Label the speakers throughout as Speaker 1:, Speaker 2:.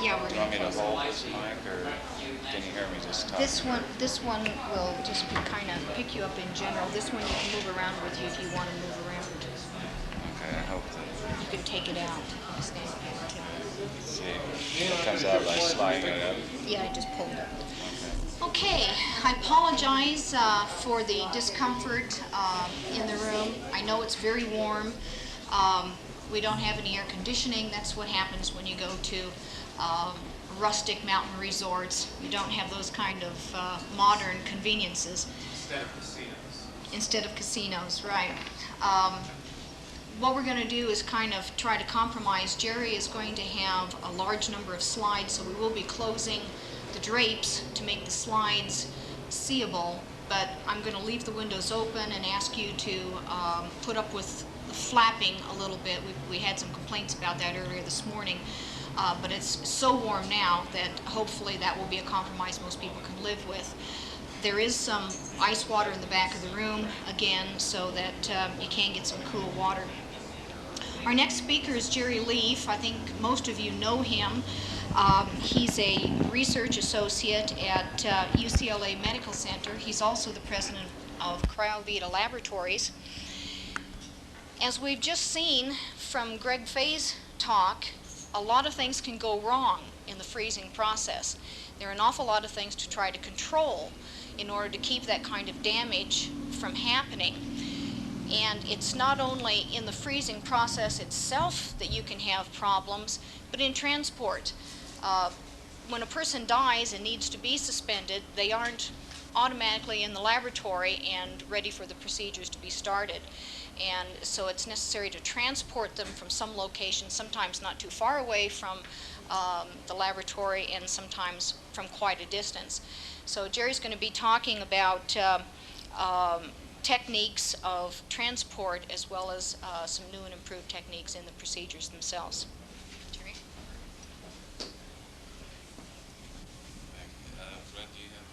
Speaker 1: Yeah, we're
Speaker 2: Do you
Speaker 1: going
Speaker 2: want me
Speaker 1: to
Speaker 2: to
Speaker 1: close
Speaker 2: hold
Speaker 1: it.
Speaker 2: this mic, or can you hear me just talk?
Speaker 1: This one will just be kind of pick you up in general. This one you can move around with you if you want to move around.
Speaker 2: Okay, I hope that.
Speaker 1: You can take it out. Stand back to
Speaker 2: Let's see. It comes out by sliding it up.
Speaker 1: Yeah, I just pulled it.
Speaker 2: Okay.
Speaker 1: Okay, I apologize for the discomfort in the room. I know it's very warm. We don't have any air conditioning. That's what happens when you go to rustic mountain resorts. You don't have those kind of modern conveniences. Instead of casinos, right. What we're going to do is kind of try to compromise. Jerry is going to have a large number of slides, so we will be closing the drapes to make the slides seeable, but I'm going to leave the windows open and ask you to put up with the flapping a little bit. We had some complaints about that earlier this morning, but it's so warm now that hopefully that will be a compromise most people can live with. There is some ice water in the back of the room, again, so that you can get some cool water. Our next speaker is Jerry Leaf. I think most of you know him. He's a research associate at UCLA Medical Center. He's also the president of Cryovita Laboratories. As we've just seen from Greg Fay's talk, a lot of things can go wrong in the freezing process. There are an awful lot of things to try to control in order to keep that kind of damage from happening. And it's not only in the freezing process itself that you can have problems, but in transport. When a person dies and needs to be suspended, they aren't automatically in the laboratory and ready for the procedures to be started. And so it's necessary to transport them from some location, sometimes not too far away from the laboratory and sometimes from quite a distance. So Jerry's going to be talking about techniques of transport as well as some new and improved techniques in the procedures themselves. Jerry?
Speaker 2: Fred, do you have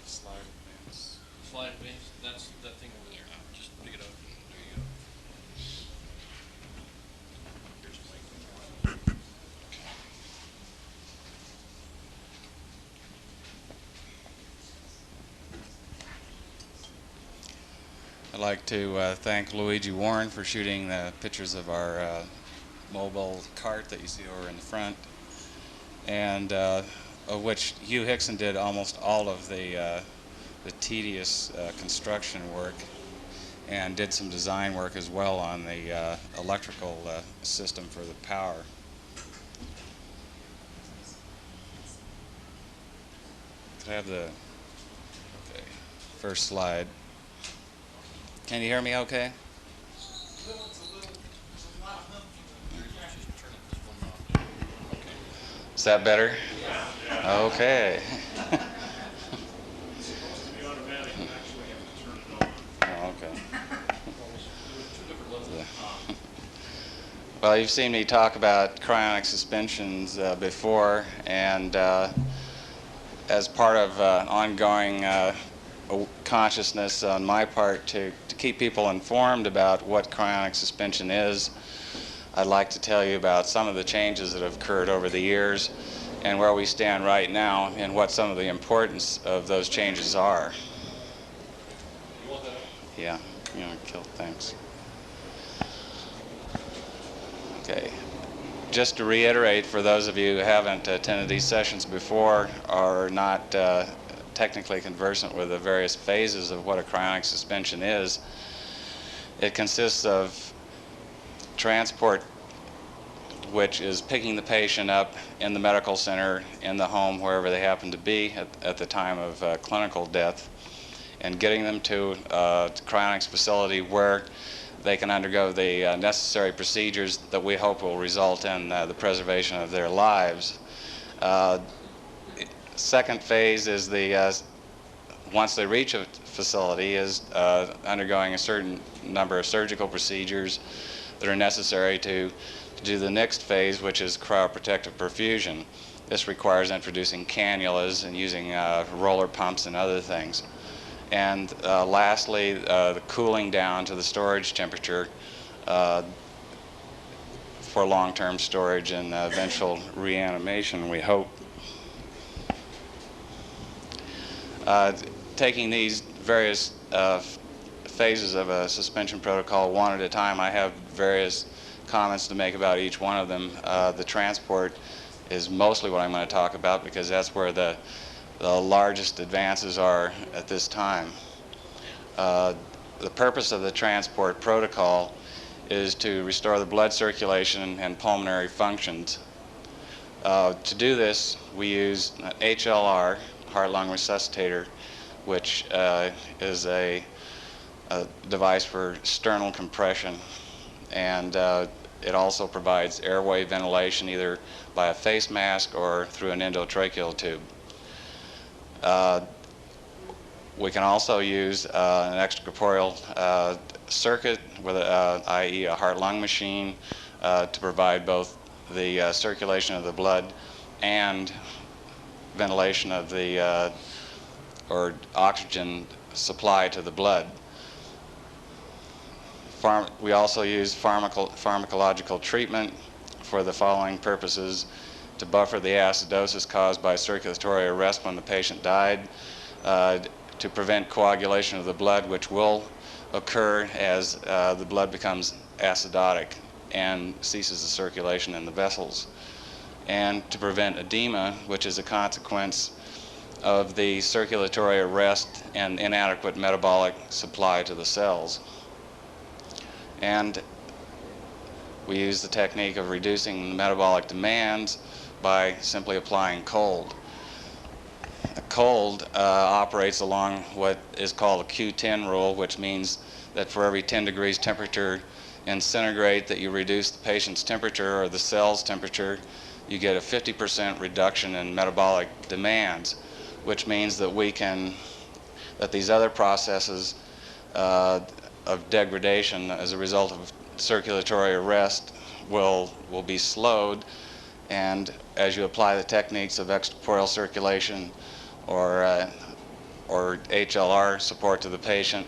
Speaker 2: the slide advance?
Speaker 3: Slide advance, that's that thing over there. Just pick it up. There you go. Here's a mic.
Speaker 2: I'd like to thank Luigi Warren for shooting the pictures of our mobile cart that you see over in the front, and of which Hugh Hickson did almost all of the tedious construction work, and did some design work as well on the electrical system for the power. Could I have the first slide? Can you hear me okay? Is that better? Okay. Oh, okay. Well, you've seen me talk about cryonic suspensions before, and as part of ongoing consciousness on my part to keep people informed about what cryonic suspension is, I'd like to tell you about some of the changes that have occurred over the years and where we stand right now and what some of the importance of those changes are. Yeah, thanks. Okay. Just to reiterate, for those of you who haven't attended these sessions before or are not technically conversant with the various phases of what a cryonic suspension is, it consists of transport, which is picking the patient up in the medical center, in the home, wherever they happen to be at the time of clinical death, and getting them to a cryonics facility where they can undergo the necessary procedures that we hope will result in the preservation of their lives. Second phase is once they reach a facility, is undergoing a certain number of surgical procedures that are necessary to do the next phase, which is cryoprotective perfusion. This requires introducing cannulas and using roller pumps and other things. And lastly, the cooling down to the storage temperature for long-term storage and eventual reanimation, we hope. Taking these various phases of a suspension protocol one at a time, I have various comments to make about each one of them. The transport is mostly what I'm going to talk about because that's where the largest advances are at this time. The purpose of the transport protocol is to restore the blood circulation and pulmonary functions. To do this, we use HLR, heart-lung resuscitator, which is a device for sternal compression, and it also provides airway ventilation either by a face mask or through an endotracheal tube. We can also use an extracorporeal circuit, with i.e. a heart-lung machine, to provide both the circulation of the blood and ventilation of the or oxygen supply to the blood. We also use pharmacological treatment for the following purposes: to buffer the acidosis caused by circulatory arrest when the patient died, to prevent coagulation of the blood, which will occur as the blood becomes acidotic and ceases the circulation in the vessels, and to prevent edema, which is a consequence of the circulatory arrest and inadequate metabolic supply to the cells. And we use the technique of reducing metabolic demands by simply applying cold. Cold operates along what is called a Q10 rule, which means that for every 10 degrees temperature in centigrade that you reduce the patient's temperature or the cell's temperature, you get a 50% reduction in metabolic demands, which means that that these other processes of degradation as a result of circulatory arrest will be slowed, and as you apply the techniques of extracorporeal circulation or HLR support to the patient,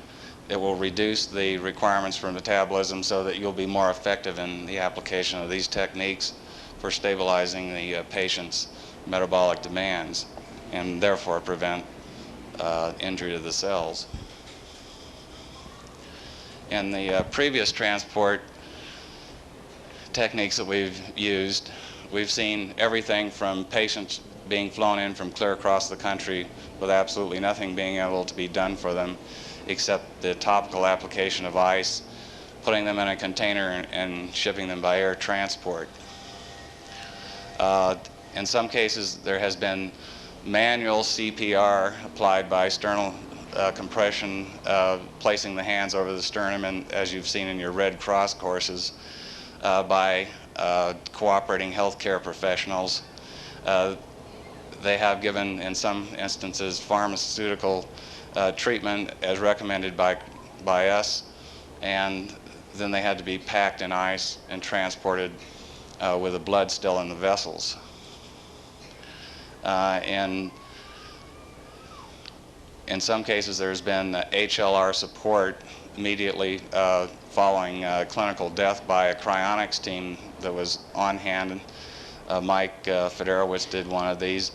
Speaker 2: it will reduce the requirements for metabolism so that you'll be more effective in the application of these techniques for stabilizing the patient's metabolic demands and therefore prevent injury to the cells. In the previous transport techniques that we've used, we've seen everything from patients being flown in from clear across the country with absolutely nothing being able to be done for them except the topical application of ice, putting them in a container and shipping them by air transport. In some cases, there has been manual CPR applied by sternal compression, placing the hands over the sternum, and as you've seen in your Red Cross courses, by cooperating healthcare professionals. They have given, in some instances, pharmaceutical treatment as recommended by us, and then they had to be packed in ice and transported with the blood still in the vessels. And in some cases, there's been HLR support immediately following clinical death by a cryonics team that was on hand. Mike Federowicz did one of these,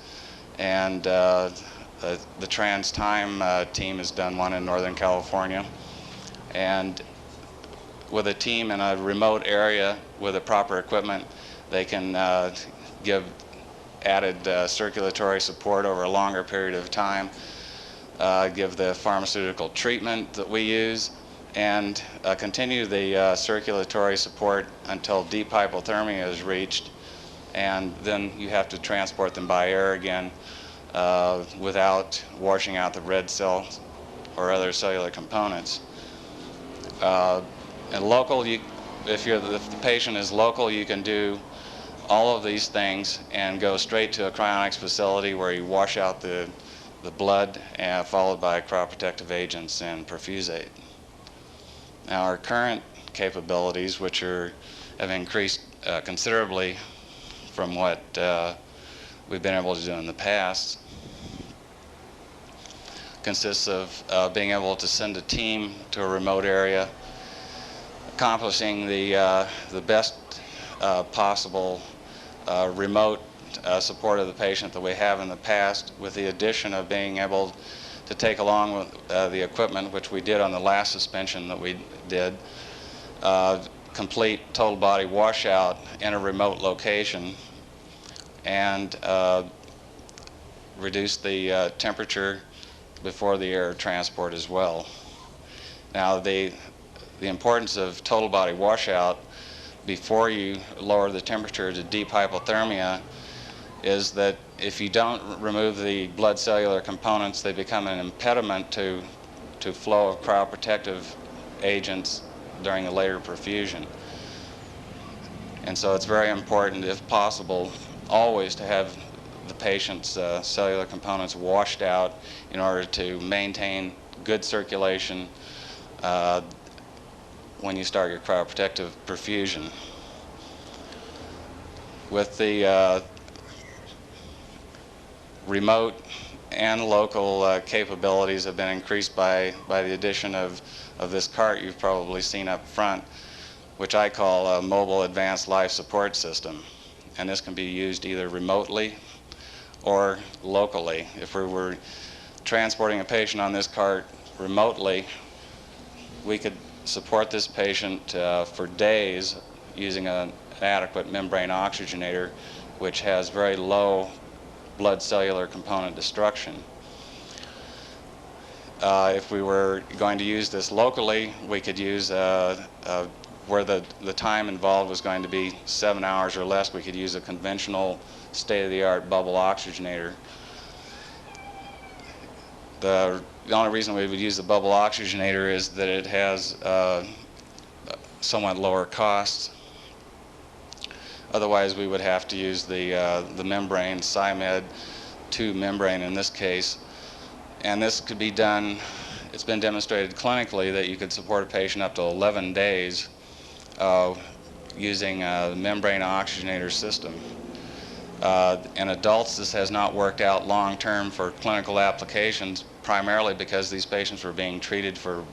Speaker 2: and the Trans Time team has done one in Northern California. And with a team in a remote area with the proper equipment, they can give added circulatory support over a longer period of time, give the pharmaceutical treatment that we use, and continue the circulatory support until deep hypothermia is reached, and then you have to transport them by air again without washing out the red cells or other cellular components. And local, if the patient is local, you can do all of these things and go straight to a cryonics facility where you wash out the blood, followed by cryoprotective agents and perfusate. Now, our current capabilities, which have increased considerably from what we've been able to do in the past, consists of being able to send a team to a remote area, accomplishing the best possible remote support of the patient that we have in the past, with the addition of being able to take along with, the equipment, which we did on the last suspension that we did, complete total body washout in a remote location, and reduce the temperature before the air transport as well. Now, the importance of total body washout before you lower the temperature to deep hypothermia is that if you don't remove the blood cellular components, they become an impediment to flow of cryoprotective agents during the later perfusion. And so it's very important, if possible, always to have the patient's cellular components washed out in order to maintain good circulation when you start your cryoprotective perfusion. With the remote and local capabilities have been increased by the addition of this cart you've probably seen up front, which I call a mobile advanced life support system. And this can be used either remotely or locally. If we were transporting a patient on this cart remotely, we could support this patient for days using an adequate membrane oxygenator, which has very low blood cellular component destruction. If we were going to use this locally, we could use where the time involved was going to be 7 hours or less, we could use a conventional state-of-the-art bubble oxygenator. The only reason we would use the bubble oxygenator is that it has somewhat lower costs. Otherwise, we would have to use the membrane, SciMed 2 membrane in this case. And this could be done, it's been demonstrated clinically that you could support a patient up to 11 days using a membrane oxygenator system. In adults, this has not worked out long-term for clinical applications, primarily because these patients were being treated for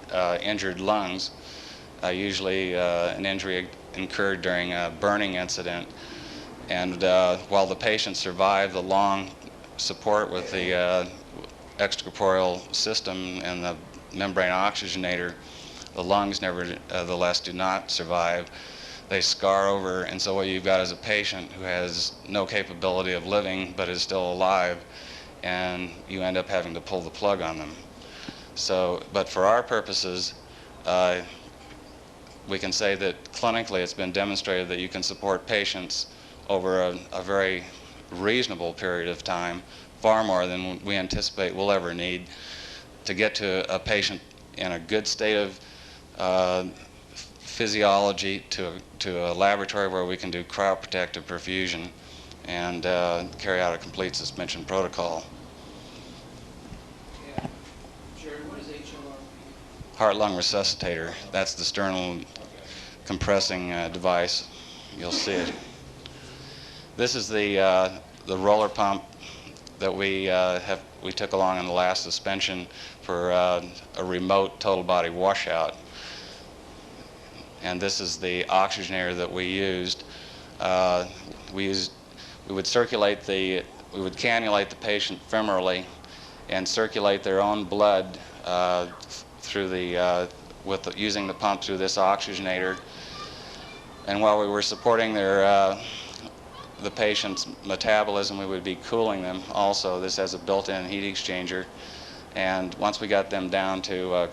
Speaker 2: injured lungs, usually an injury incurred during a burning incident. And while the patient survived the long support with the extracorporeal system and the membrane oxygenator, the lungs nevertheless do not survive. They scar over, and so what you've got is a patient who has no capability of living but is still alive, and you end up having to pull the plug on them. So, but for our purposes, we can say that clinically it's been demonstrated that you can support patients over a very reasonable period of time, far more than we anticipate we'll ever need, to get to a patient in a good state of physiology to a laboratory where we can do cryoprotective perfusion and carry out a complete suspension protocol.
Speaker 4: Yeah. Jerry, what is HLR?
Speaker 2: Heart-lung resuscitator. That's the sternal compressing device. You'll see it. This is the roller pump that we took along in the last suspension for a remote total body washout. And this is the oxygenator that we used. We would cannulate the patient femorally and circulate their own blood through using the pump through this oxygenator. And while we were supporting the patient's metabolism, we would be cooling them also. This has a built-in heat exchanger. And once we got them down to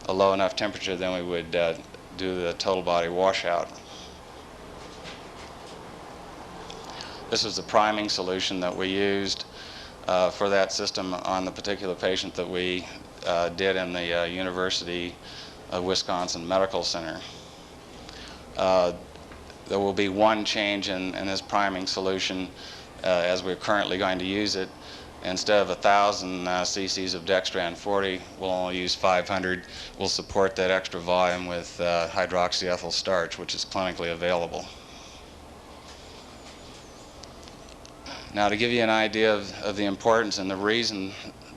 Speaker 2: a low enough temperature, then we would do the total body washout. This was the priming solution that we used for that system on the particular patient that we did in the University of Wisconsin Medical Center. There will be one change in this priming solution as we're currently going to use it. Instead of 1,000 cc's of dextran 40, we'll only use 500. We'll support that extra volume with hydroxyethyl starch, which is clinically available. Now, to give you an idea of the importance and the reason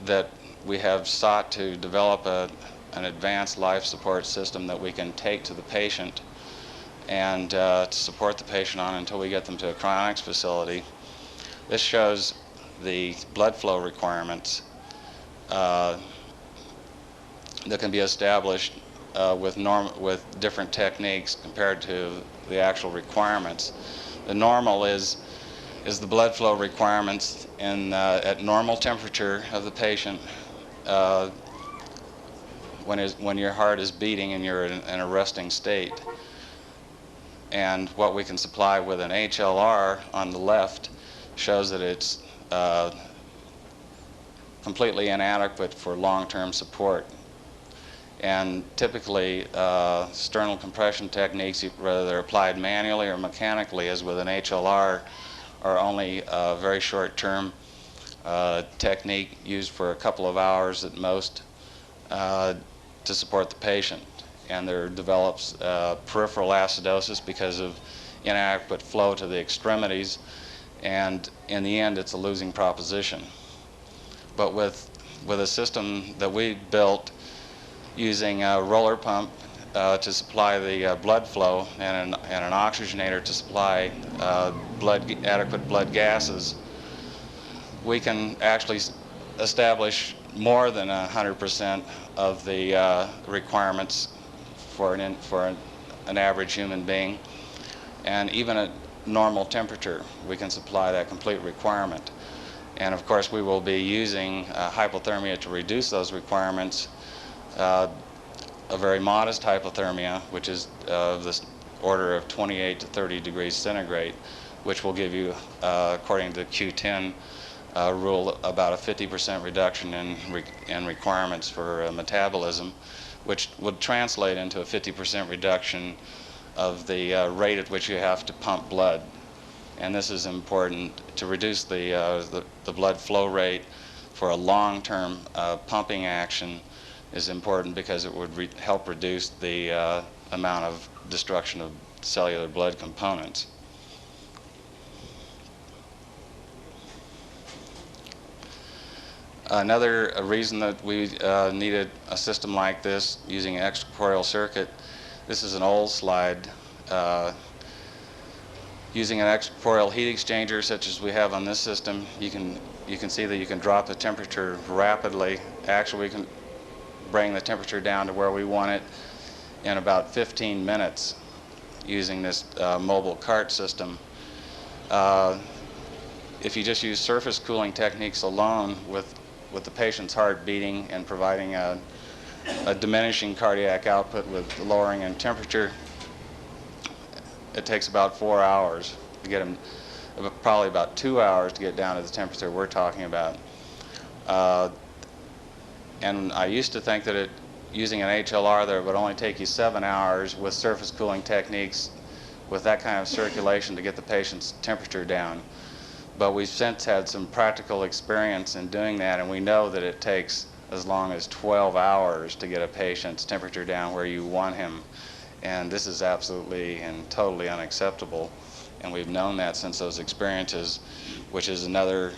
Speaker 2: that we have sought to develop an advanced life support system that we can take to the patient and to support the patient on until we get them to a cryonics facility. This shows the blood flow requirements that can be established with different techniques compared to the actual requirements. The normal is the blood flow requirements at normal temperature of the patient when your heart is beating and you're in a resting state. And what we can supply with an HLR on the left shows that it's completely inadequate for long-term support. And typically, sternal compression techniques, whether they're applied manually or mechanically, as with an HLR, are only a very short-term technique used for a couple of hours at most to support the patient. And there develops peripheral acidosis because of inadequate flow to the extremities, and in the end it's a losing proposition. But with a system that we built using a roller pump to supply the blood flow and an oxygenator to supply adequate blood gases, we can actually establish more than 100% of the requirements for an average human being. And even at normal temperature, we can supply that complete requirement. And of course, we will be using hypothermia to reduce those requirements. A very modest hypothermia, which is of the order of 28 to 30 degrees centigrade, which will give you, according to Q10 rule, about a 50% reduction in requirements for metabolism, which would translate into a 50% reduction of the rate at which you have to pump blood. And this is important to reduce the blood flow rate for a long-term pumping action is important because it would help reduce the amount of destruction of cellular blood components. Another reason that we needed a system like this using an extracorporeal circuit, this is an old slide. Using an extracorporeal heat exchanger such as we have on this system, you can see that you can drop the temperature rapidly. Actually, we can bring the temperature down to where we want it in about 15 minutes using this mobile cart system. If you just use surface cooling techniques alone with the patient's heart beating and providing a diminishing cardiac output with lowering in temperature, it takes about 4 hours to get them, probably about 2 hours to get down to the temperature we're talking about. And I used to think that using an HLR there would only take you 7 hours with surface cooling techniques with that kind of circulation to get the patient's temperature down. But we've since had some practical experience in doing that, and we know that it takes as long as 12 hours to get a patient's temperature down where you want him. And this is absolutely and totally unacceptable. And we've known that since those experiences, which is another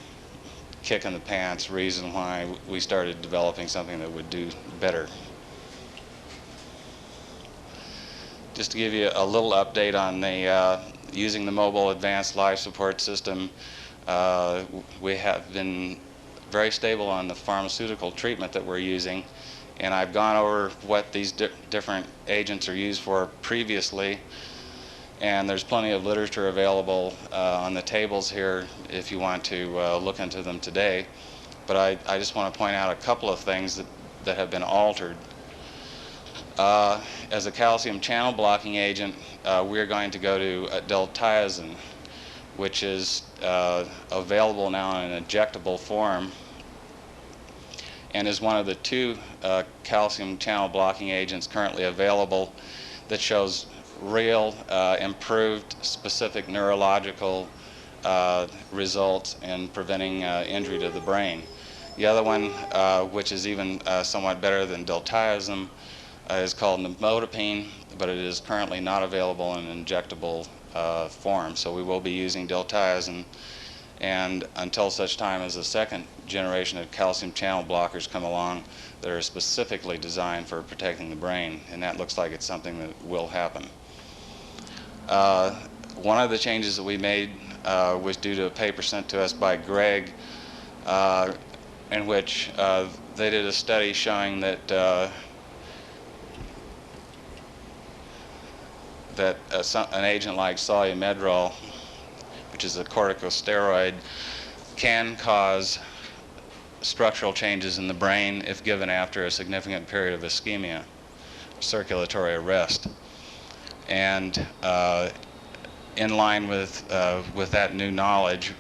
Speaker 2: kick in the pants reason why we started developing something that would do better. Just to give you a little update on the using the mobile advanced life support system, we have been very stable on the pharmaceutical treatment that we're using, and I've gone over what these different agents are used for previously, and there's plenty of literature available on the tables here if you want to look into them today. But I just want to point out a couple of things that have been altered. As a calcium channel blocking agent, we're going to go to diltiazem, which is available now in an injectable form and is one of the 2 calcium channel blocking agents currently available that shows real improved specific neurological results in preventing injury to the brain. The other one, which is even somewhat better than diltiazem, is called nimodipine, but it is currently not available in an injectable form. So we will be using diltiazem, and until such time as the second generation of calcium channel blockers come along that are specifically designed for protecting the brain, and that looks like it's something that will happen. One of the changes that we made was due to a paper sent to us by Greg, in which they did a study showing that an agent like solumedrol, which is a corticosteroid, can cause structural changes in the brain if given after a significant period of ischemia, circulatory arrest. And in line with that new knowledge,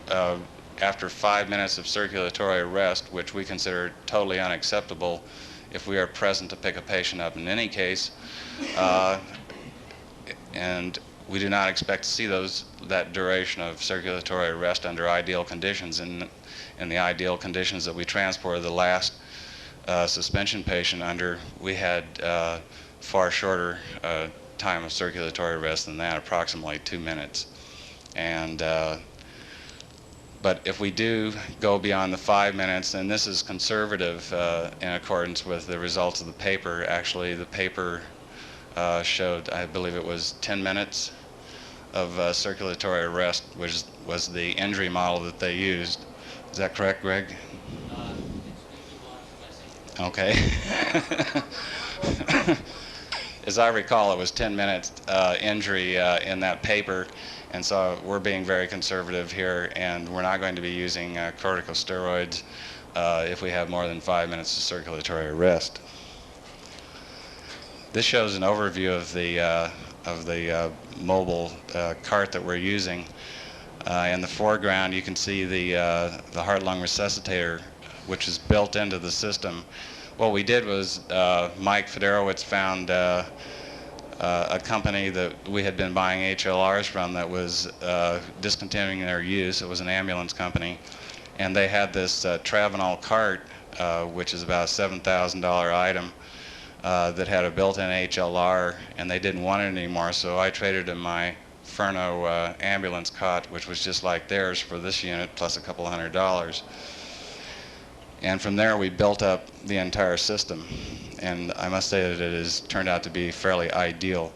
Speaker 2: after 5 minutes of circulatory arrest, which we consider totally unacceptable if we are present to pick a patient up in any case, and we do not expect to see that duration of circulatory arrest under ideal conditions. In the ideal conditions that we transported the last suspension patient under, we had far shorter time of circulatory arrest than that, approximately 2 minutes. And but if we do go beyond the 5 minutes, and this is conservative in accordance with the results of the paper. Actually, the paper showed, I believe it was 10 minutes of circulatory arrest, which was the injury model that they used. Is that correct, Greg? Okay. As I recall, it was 10 minutes injury in that paper, and so we're being very conservative here, and we're not going to be using corticosteroids if we have more than 5 minutes of circulatory arrest. This shows an overview of the mobile cart that we're using. In the foreground, you can see the heart-lung resuscitator, which is built into the system. What we did was Mike Federowitz found a company that we had been buying HLRs from that was discontinuing their use. It was an ambulance company, and they had this Travenol cart, which is about a $7,000 item, that had a built-in HLR, and they didn't want it anymore, so I traded in my Furno ambulance cot, which was just like theirs, for this unit plus a couple $100. And from there we built up the entire system, and I must say that it has turned out to be a fairly ideal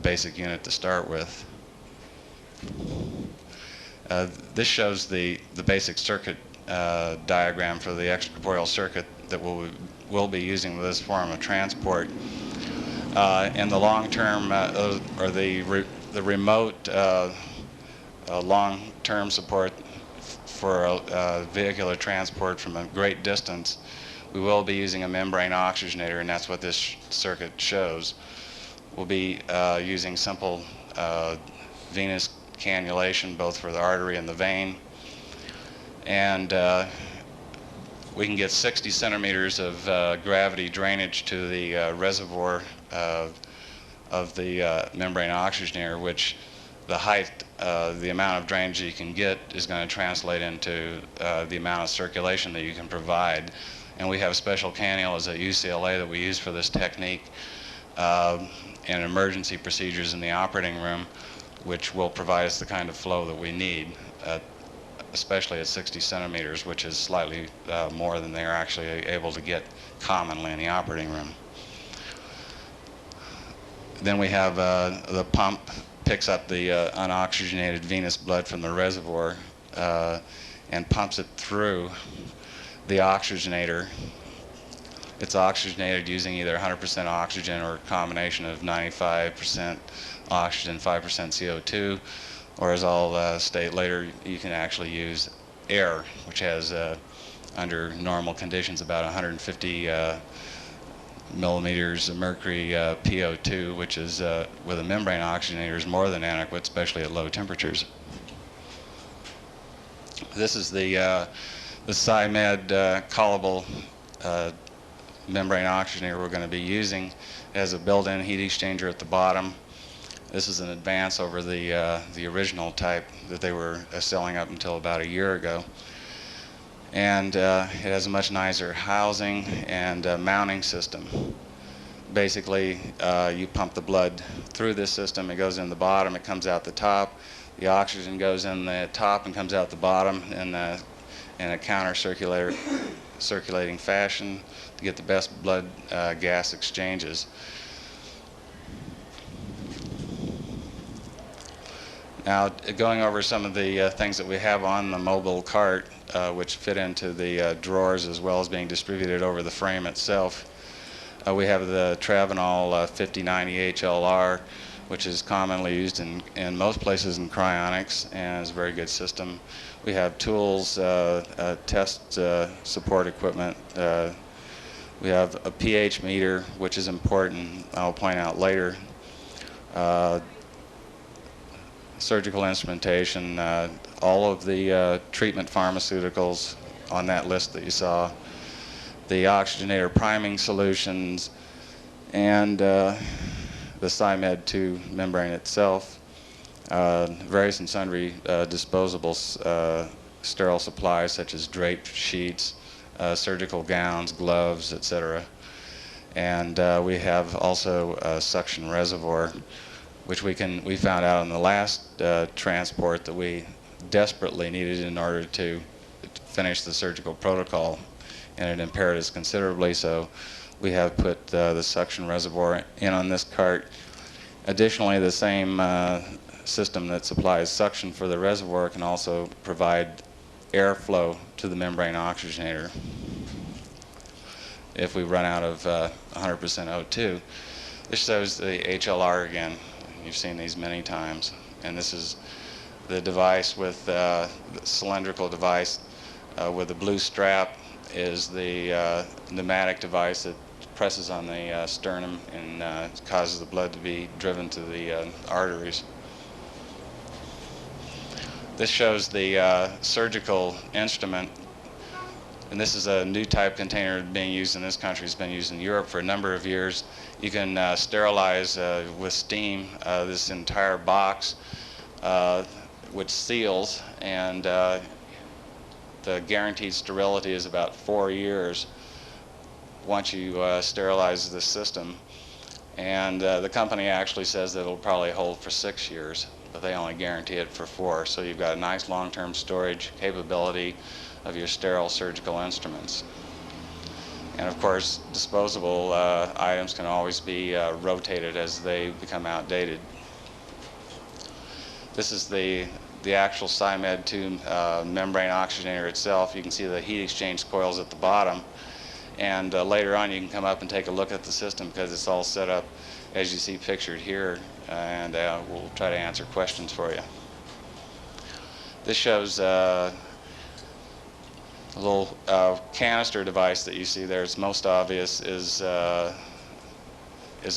Speaker 2: basic unit to start with. This shows the basic circuit diagram for the extracorporeal circuit that we'll be using with this form of transport. In the long term, or the remote long-term support for vehicular transport from a great distance, we will be using a membrane oxygenator, and that's what this circuit shows. We'll be using simple venous cannulation, both for the artery and the vein, and we can get 60 centimeters of gravity drainage to the reservoir of the membrane oxygenator, which the height, the amount of drainage you can get is going to translate into the amount of circulation that you can provide. And we have special cannulas at UCLA that we use for this technique and emergency procedures in the operating room, which will provide us the kind of flow that we need, especially at 60 centimeters, which is slightly more than they're actually able to get commonly in the operating room. Then we have the pump picks up the unoxygenated venous blood from the reservoir and pumps it through the oxygenator. It's oxygenated using either 100% oxygen or a combination of 95% oxygen, 5% CO2, or as I'll state later, you can actually use air, which has, under normal conditions, about 150 millimeters of mercury PO2, which is, with a membrane oxygenator, is more than adequate, especially at low temperatures. This is the SciMed callable membrane oxygenator we're going to be using. It has a built-in heat exchanger at the bottom. This is an advance over the original type that they were selling up until about a year ago. And it has a much nicer housing and mounting system. Basically, you pump the blood through this system. It goes in the bottom, it comes out the top. The oxygen goes in the top and comes out the bottom in a circulating fashion to get the best blood gas exchanges. Now, going over some of the things that we have on the mobile cart, which fit into the drawers as well as being distributed over the frame itself. We have the Travenol 5090 HLR, which is commonly used in most places in cryonics and is a very good system. We have tools, test support equipment. We have a pH meter, which is important, I'll point out later. Surgical instrumentation, all of the treatment pharmaceuticals on that list that you saw, the oxygenator priming solutions, and the SciMed2 membrane itself, various and sundry disposable sterile supplies such as draped sheets, surgical gowns, gloves, etc. And we have also a suction reservoir, which we found out on the last transport that we desperately needed in order to finish the surgical protocol, and it impaired us considerably, so we have put the suction reservoir in on this cart. Additionally, the same system that supplies suction for the reservoir can also provide airflow to the membrane oxygenator if we run out of 100% O2. This shows the HLR again. You've seen these many times, and this is the device with the cylindrical device with the blue strap is the pneumatic device that presses on the sternum and causes the blood to be driven to the arteries. This shows the surgical instrument, and this is a new type container being used in this country. It's been used in Europe for a number of years. You can sterilize with steam this entire box, which seals, and the guaranteed sterility is about 4 years once you sterilize the system. And the company actually says that it'll probably hold for 6 years, but they only guarantee it for 4. So you've got a nice long-term storage capability of your sterile surgical instruments. And of course, disposable items can always be rotated as they become outdated. This is the actual SciMed2 membrane oxygenator itself. You can see the heat exchange coils at the bottom. And later on, you can come up and take a look at the system because it's all set up as you see pictured here. And we'll try to answer questions for you. This shows a little canister device that you see there. It's most obvious is an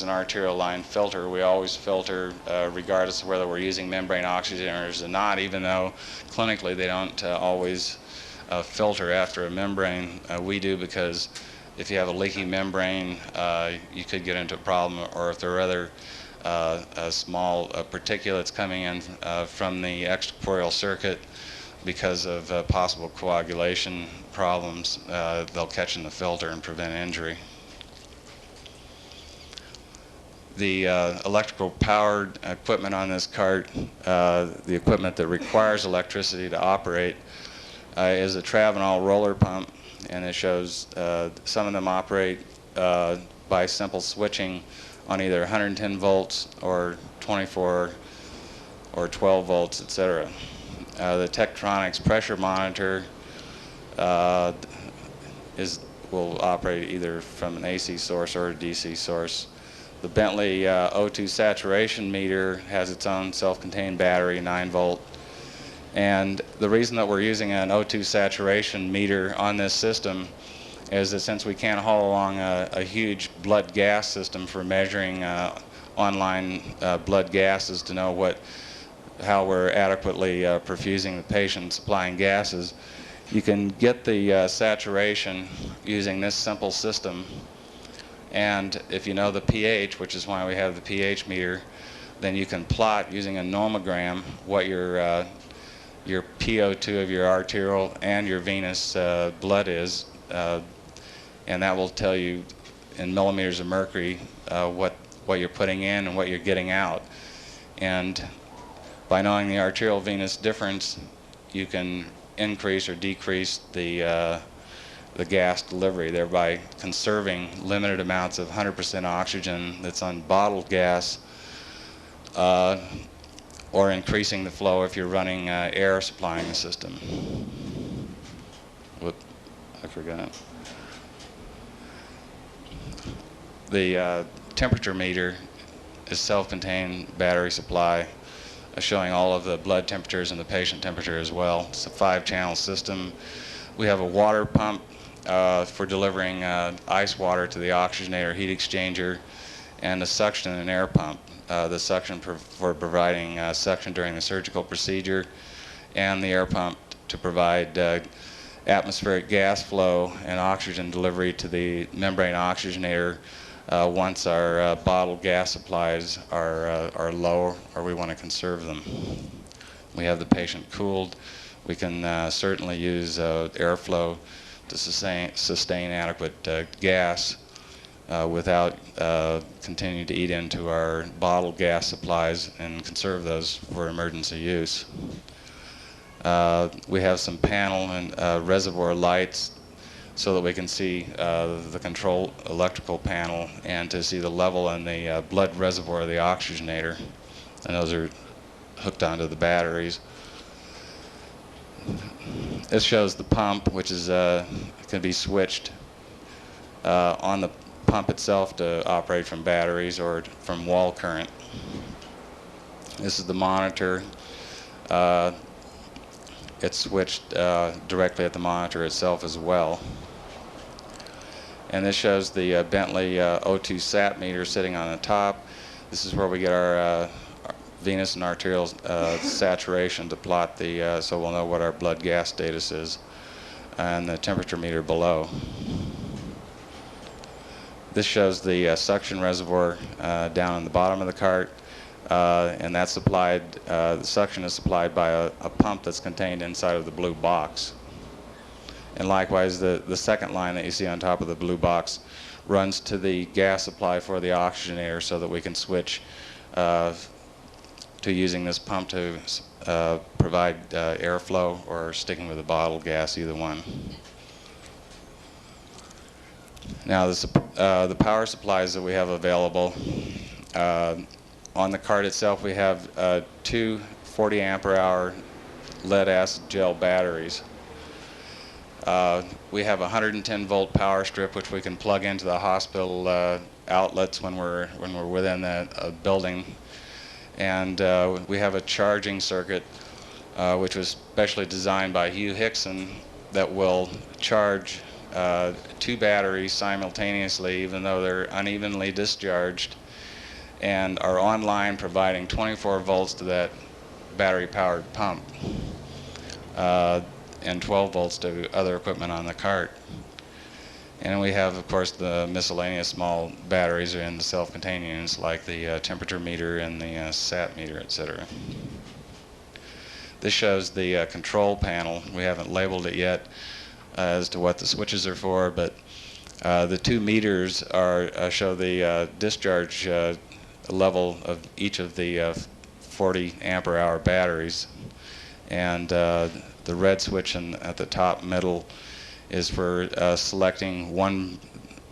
Speaker 2: arterial line filter. We always filter regardless of whether we're using membrane oxygenators or not, even though clinically they don't always filter after a membrane. We do because if you have a leaky membrane, you could get into a problem, or if there are other small particulates coming in from the extracorporeal circuit because of possible coagulation problems, they'll catch in the filter and prevent injury. The electrical powered equipment on this cart, the equipment that requires electricity to operate, is a Travenol roller pump, and it shows some of them operate by simple switching on either 110 volts or 24 or 12 volts, etc. The Tektronix pressure monitor will operate either from an AC source or a DC source. The Bentley O2 saturation meter has its own self-contained battery, 9 volt. And the reason that we're using an O2 saturation meter on this system is that since we can't haul along a huge blood gas system for measuring online blood gases to know how we're adequately perfusing the patient, supplying gases, you can get the saturation using this simple system. And if you know the pH, which is why we have the pH meter, then you can plot using a nomogram what your PO2 of your arterial and your venous blood is, and that will tell you in millimeters of mercury what you're putting in and what you're getting out. And by knowing the arterial-venous difference, you can increase or decrease the gas delivery, thereby conserving limited amounts of 100% oxygen that's on bottled gas or increasing the flow if you're running air supplying the system. Whoop, I forgot. The temperature meter is self-contained battery supply, showing all of the blood temperatures and the patient temperature as well. It's a 5-channel system. We have a water pump for delivering ice water to the oxygenator heat exchanger, and a suction and air pump. The suction for providing suction during the surgical procedure, and the air pump to provide atmospheric gas flow and oxygen delivery to the membrane oxygenator once our bottled gas supplies are low or we want to conserve them. We have the patient cooled. We can certainly use airflow to sustain adequate gas without continuing to eat into our bottled gas supplies and conserve those for emergency use. We have some panel and reservoir lights so that we can see the control electrical panel and to see the level in the blood reservoir of the oxygenator. And those are hooked onto the batteries. This shows the pump, which is can be switched on the pump itself to operate from batteries or from wall current. This is the monitor. It's switched directly at the monitor itself as well. And this shows the Bentley O2 sat meter sitting on the top. This is where we get our venous and arterial saturation to plot the, so we'll know what our blood gas status is, and the temperature meter below. This shows the suction reservoir down on the bottom of the cart, and that's supplied, the suction is supplied by a pump that's contained inside of the blue box. And likewise, the second line that you see on top of the blue box runs to the gas supply for the oxygenator so that we can switch to using this pump to provide airflow or sticking with the bottled gas, either one. Now, the power supplies that we have available, on the cart itself we have two 40 ampere hour lead acid gel batteries. We have a 110 volt power strip which we can plug into the hospital outlets when we're within the building, and we have a charging circuit which was specially designed by Hugh Hickson that will charge two batteries simultaneously, even though they're unevenly discharged, and are online providing 24 volts to that battery powered pump and 12 volts to other equipment on the cart. And we have, of course, the miscellaneous small batteries in the self-contained units like the temperature meter and the sat meter, etc. This shows the control panel. We haven't labeled it yet as to what the switches are for, but the two meters show the discharge level of each of the 40 ampere hour batteries, and the red switch at the top middle is for selecting one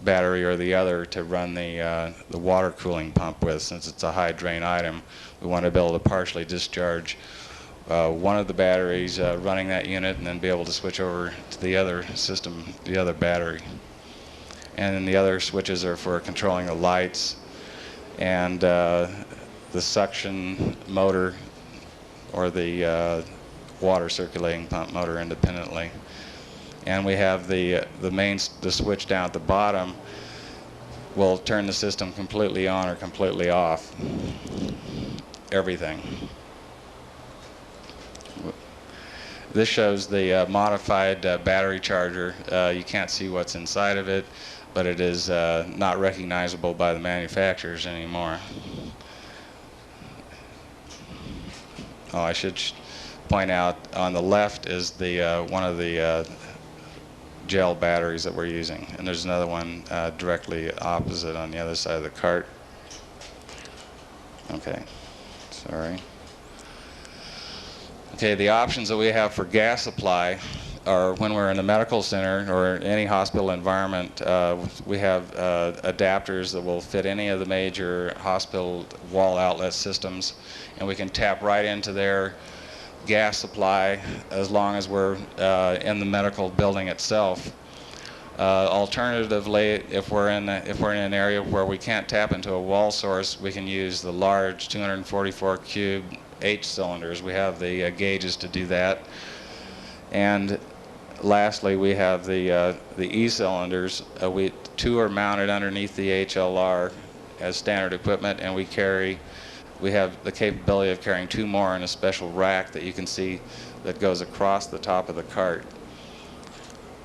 Speaker 2: battery or the other to run the water cooling pump with. Since it's a high drain item, we want to be able to partially discharge one of the batteries running that unit and then be able to switch over to the other system, the other battery. And then the other switches are for controlling the lights and the suction motor or the water circulating pump motor independently. And we have the switch down at the bottom will turn the system completely on or completely off. Everything. This shows the modified battery charger. You can't see what's inside of it, but it is not recognizable by the manufacturers anymore. Oh, I should point out on the left is the one of the gel batteries that we're using, and there's another one directly opposite on the other side of the cart. Okay, sorry. Okay, the options that we have for gas supply or when we're in a medical center or any hospital environment, we have adapters that will fit any of the major hospital wall outlet systems, and we can tap right into their gas supply as long as we're in the medical building itself. Alternatively, if we're in an area where we can't tap into a wall source, we can use the large 244 cube H cylinders. We have the gauges to do that. And lastly, we have the E cylinders. Two are mounted underneath the HLR as standard equipment, and we have the capability of carrying two more in a special rack that you can see that goes across the top of the cart.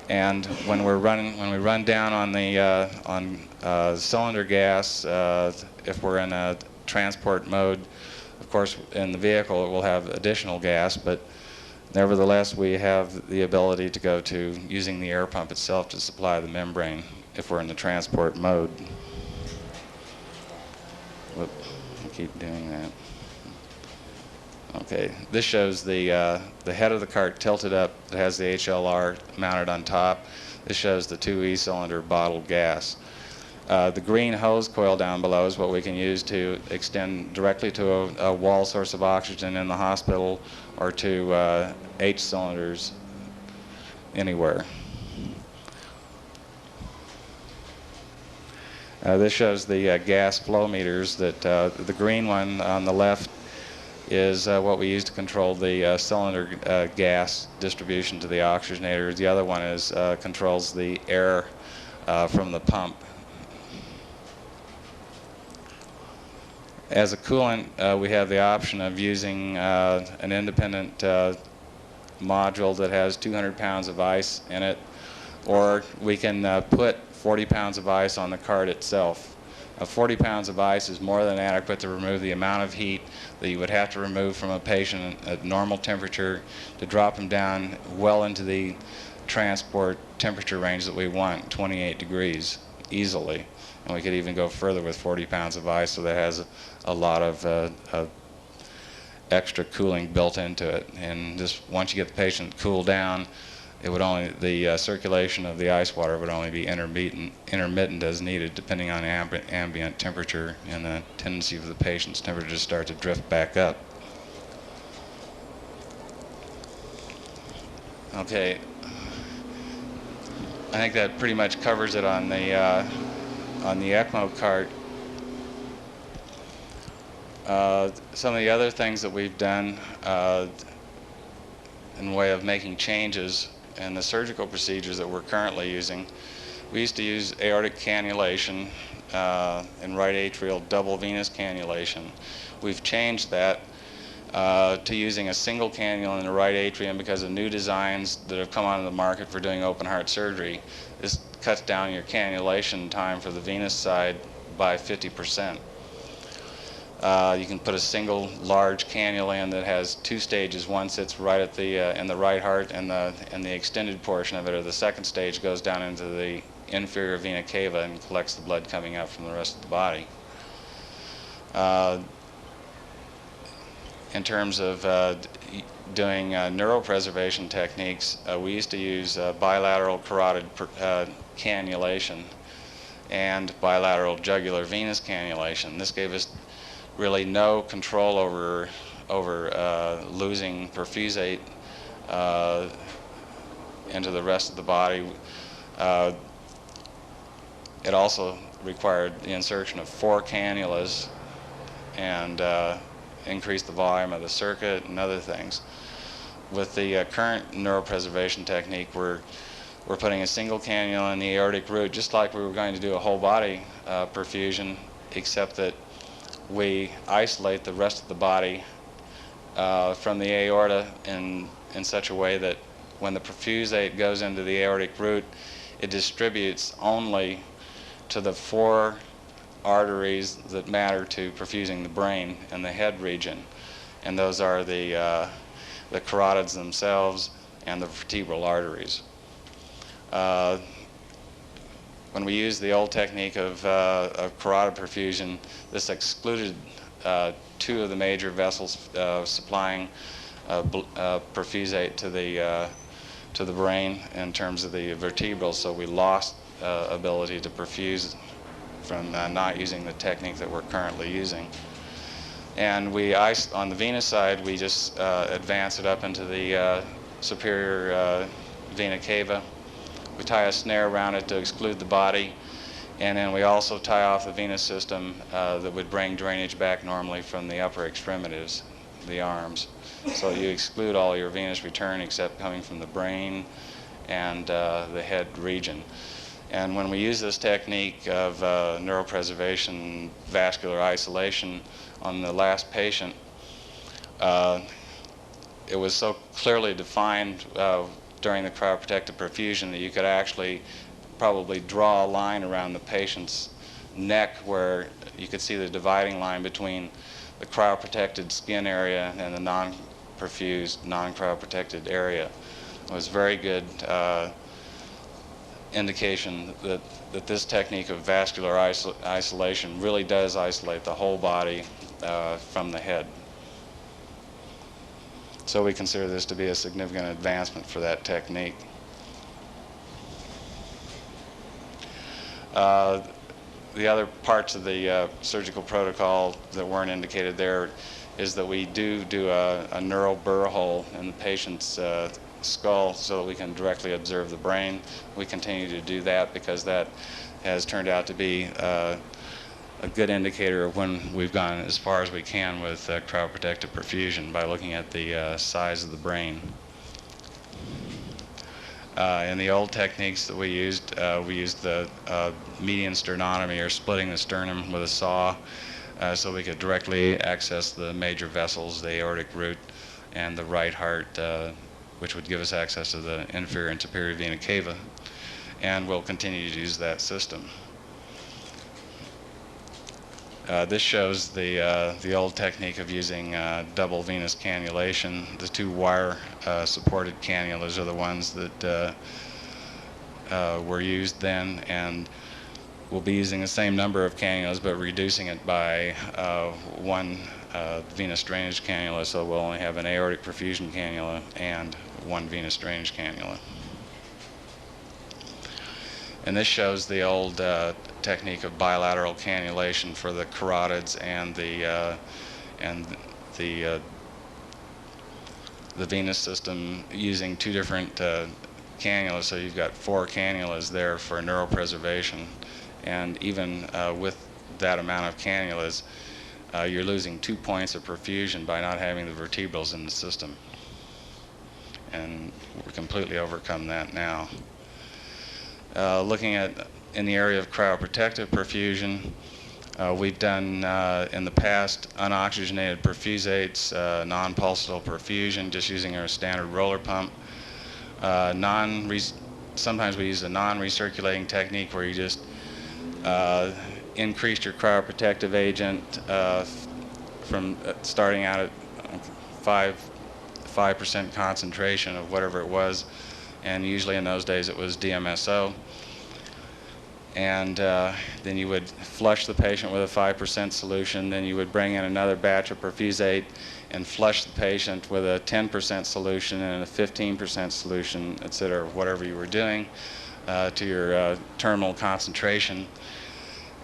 Speaker 2: And when we run down on the cylinder gas, if we're in a transport mode, of course, in the vehicle it will have additional gas, but nevertheless we have the ability to go to using the air pump itself to supply the membrane if we're in the transport mode. Whoop, I keep doing that. Okay, this shows the head of the cart tilted up. It has the HLR mounted on top. This shows the 2 E-cylinder bottled gas. The green hose coil down below is what we can use to extend directly to a wall source of oxygen in the hospital or to H cylinders anywhere. This shows the gas flow meters. That the green one on the left is what we use to control the cylinder gas distribution to the oxygenators. The other one is controls the air from the pump. As a coolant, we have the option of using an independent module that has 200 pounds of ice in it, or we can put 40 pounds of ice on the cart itself. 40 pounds of ice is more than adequate to remove the amount of heat that you would have to remove from a patient at normal temperature to drop them down well into the transport temperature range that we want, 28 degrees, easily. And we could even go further with 40 pounds of ice, so that has a lot of extra cooling built into it. And just once you get the patient cooled down, it would only, the circulation of the ice water would only be intermittent as needed, depending on ambient temperature and the tendency of the patient's temperature to start to drift back up. Okay, I think that pretty much covers it on the ECMO cart. Some of the other things that we've done in way of making changes in the surgical procedures that we're currently using, we used to use aortic cannulation and right atrial double venous cannulation. We've changed that to using a single cannula in the right atrium because of new designs that have come onto the market for doing open heart surgery. This cuts down your cannulation time for the venous side by 50%. You can put a single large cannula in that has two stages. One sits right at the in the right heart, and the extended portion of it, or the second stage, goes down into the inferior vena cava and collects the blood coming out from the rest of the body. In terms of doing neuropreservation techniques, we used to use bilateral carotid cannulation and bilateral jugular venous cannulation. This gave us really no control over losing perfusate into the rest of the body. It also required the insertion of 4 cannulas and increased the volume of the circuit and other things. With the current neuropreservation technique, we're putting a single cannula in the aortic root, just like we were going to do a whole body perfusion, except that we isolate the rest of the body from the aorta in such a way that when the perfusate goes into the aortic root, it distributes only to the 4 arteries that matter to perfusing the brain and the head region, and those are the carotids themselves and the vertebral arteries. When we used the old technique of carotid perfusion, this excluded 2 of the major vessels supplying perfusate to to the brain in terms of the vertebrals, so we lost ability to perfuse from not using the technique that we're currently using. And on the venous side, we just advance it up into the superior vena cava. We tie a snare around it to exclude the body, and then we also tie off the venous system that would bring drainage back normally from the upper extremities, the arms. So you exclude all your venous return except coming from the brain and the head region. And when we use this technique of neuropreservation, vascular isolation on the last patient, it was so clearly defined during the cryoprotective perfusion that you could actually probably draw a line around the patient's neck where you could see the dividing line between the cryoprotected skin area and the non-perfused, non-cryoprotected area. It was very good indication that this technique of vascular isolation really does isolate the whole body from the head. So we consider this to be a significant advancement for that technique. The other parts of the surgical protocol that weren't indicated there is that we do a neural burr hole in the patient's skull so that we can directly observe the brain. We continue to do that because that has turned out to be a good indicator of when we've gone as far as we can with cryoprotective perfusion by looking at the size of the brain. In the old techniques that we used the median sternotomy, or splitting the sternum with a saw, so we could directly access the major vessels, the aortic root and the right heart, which would give us access to the inferior and superior vena cava, and we'll continue to use that system. This shows the old technique of using double venous cannulation. The two wire supported cannulas are the ones that were used then, and we'll be using the same number of cannulas but reducing it by one venous drainage cannula, so we'll only have an aortic perfusion cannula and one venous drainage cannula. And this shows the old technique of bilateral cannulation for the carotids and the venous system, using two different cannulas. So you've got 4 cannulas there for neuropreservation, and even with that amount of cannulas, you're losing 2 points of perfusion by not having the vertebrals in the system, and we're completely overcome that now. Looking at in the area of cryoprotective perfusion, we've done in the past unoxygenated perfusates, non-pulsatile perfusion, just using our standard roller pump. Sometimes we use a non-recirculating technique where you just increase your cryoprotective agent from starting out at 5% concentration of whatever it was, and usually in those days it was DMSO. And then you would flush the patient with a 5% solution, then you would bring in another batch of perfusate and flush the patient with a 10% solution and a 15% solution, etc., whatever you were doing, to your terminal concentration.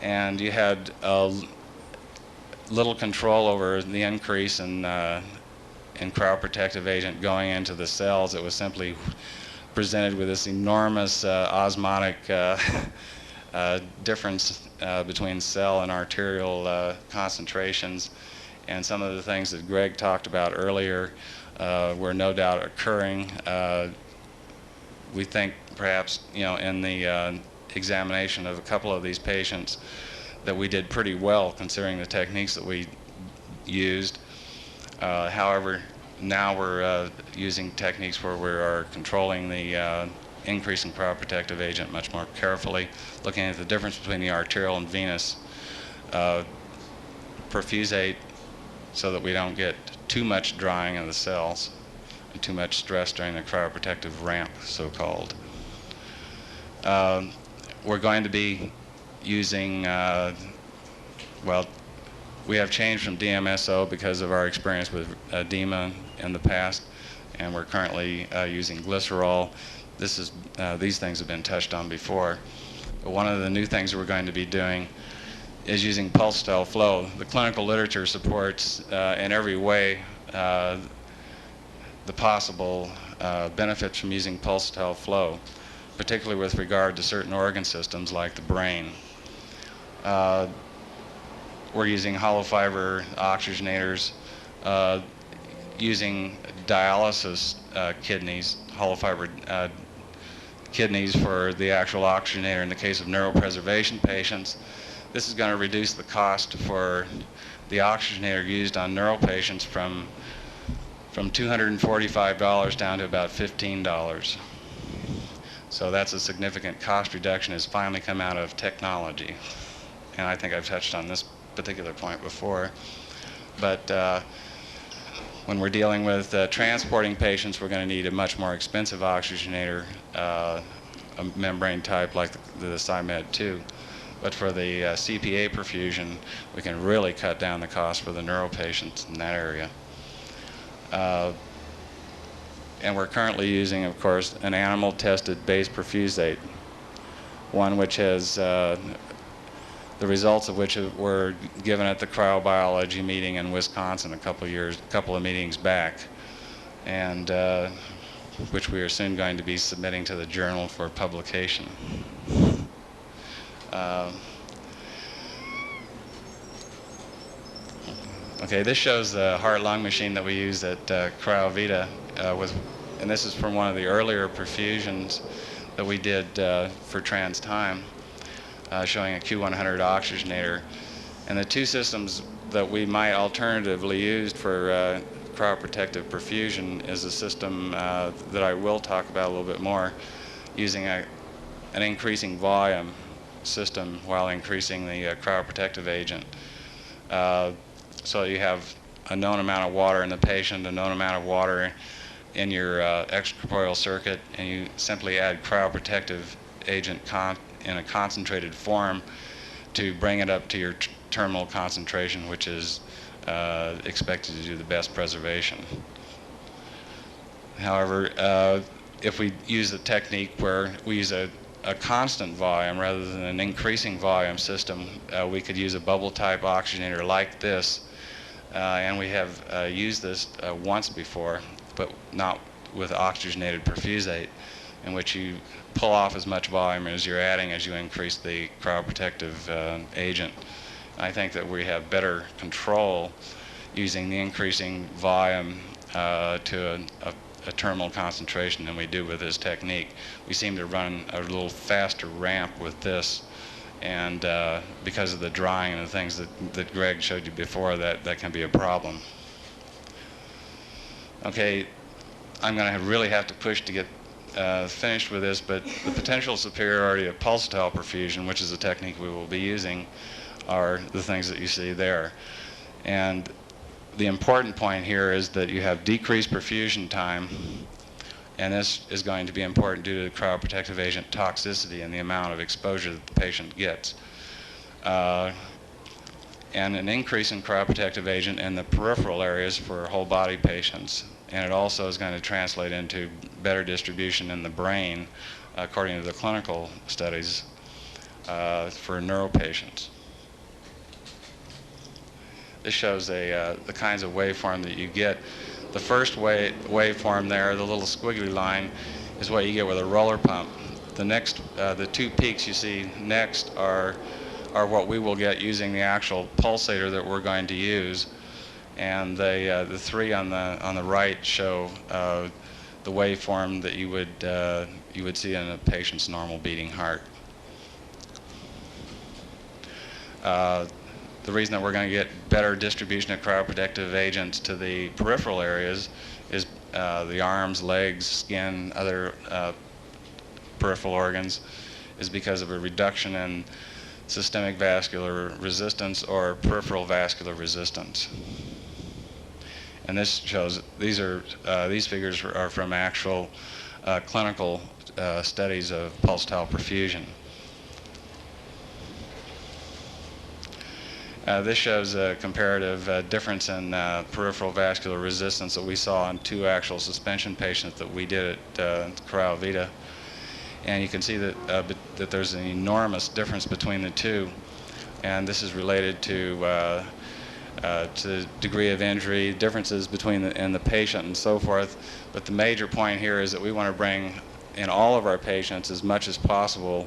Speaker 2: And you had little control over the increase in cryoprotective agent going into the cells. It was simply presented with this enormous osmotic difference between cell and arterial concentrations, and some of the things that Greg talked about earlier were no doubt occurring. We think perhaps, in the examination of a couple of these patients that we did pretty well considering the techniques that we used. However, now we're using techniques where we are controlling the increase in cryoprotective agent much more carefully, looking at the difference between the arterial and venous perfusate so that we don't get too much drying of the cells and too much stress during the cryoprotective ramp, so-called. We're going to be using, well, We have changed from DMSO because of our experience with edema in the past, and we're currently using glycerol. These things have been touched on before. But one of the new things we're going to be doing is using pulsatile flow. The clinical literature supports in every way the possible benefits from using pulsatile flow, particularly with regard to certain organ systems like the brain. We're using hollow fiber oxygenators, using dialysis kidneys, hollow fiber kidneys for the actual oxygenator in the case of neuropreservation patients. This is going to reduce the cost for the oxygenator used on neural patients from $245 down to about $15. So that's a significant cost reduction has finally come out of technology. And I think I've touched on this particular point before. But when we're dealing with transporting patients, we're going to need a much more expensive oxygenator, a membrane type like the Cymed-2. But for the CPA perfusion, we can really cut down the cost for the neuro patients in that area. And we're currently using, of course, an animal-tested base perfusate, one which has the results of which were given at the cryobiology meeting in Wisconsin a couple of meetings back, and which we are soon going to be submitting to the journal for publication. Okay, this shows the heart-lung machine that we use at Cryovita, and this is from one of the earlier perfusions that we did for TransTime, showing a Q100 oxygenator. And the two systems that we might alternatively use for cryoprotective perfusion is a system that I will talk about a little bit more, using an increasing volume system while increasing the cryoprotective agent. So you have a known amount of water in the patient, a known amount of water in your extracorporeal circuit, and you simply add cryoprotective agent in a concentrated form to bring it up to your terminal concentration, which is expected to do the best preservation. However, if we use a technique where we use a constant volume rather than an increasing volume system, we could use a bubble type oxygenator like this, and we have used this once before, but not with oxygenated perfusate, in which you pull off as much volume as you're adding as you increase the cryoprotective agent. I think that we have better control using the increasing volume to a terminal concentration than we do with this technique. We seem to run a little faster ramp with this, and because of the drying and the things that Greg showed you before, that can be a problem. Okay, I'm going to really have to push to get finished with this, but the potential superiority of pulsatile perfusion, which is a technique we will be using, are the things that you see there. And the important point here is that you have decreased perfusion time, and this is going to be important due to the cryoprotective agent toxicity and the amount of exposure that the patient gets. And an increase in cryoprotective agent in the peripheral areas for whole body patients. And it also is going to translate into better distribution in the brain, according to the clinical studies, for neuro patients. This shows the kinds of waveform that you get. The first waveform there, the little squiggly line, is what you get with a roller pump. The next, the two peaks you see next are what we will get using the actual pulsator that we're going to use, and the three on the right show the waveform that you would see in a patient's normal beating heart. The reason that we're going to get better distribution of cryoprotective agents to the peripheral areas is the arms, legs, skin, other peripheral organs, is because of a reduction in systemic vascular resistance or peripheral vascular resistance. And this shows, these figures are from actual clinical studies of pulsatile perfusion. This shows a comparative difference in peripheral vascular resistance that we saw in 2 actual suspension patients that we did at Cryovita. And you can see that there's an enormous difference between the two. And this is related to the degree of injury, differences between the patient and so forth. But the major point here is that we want to bring in all of our patients as much as possible,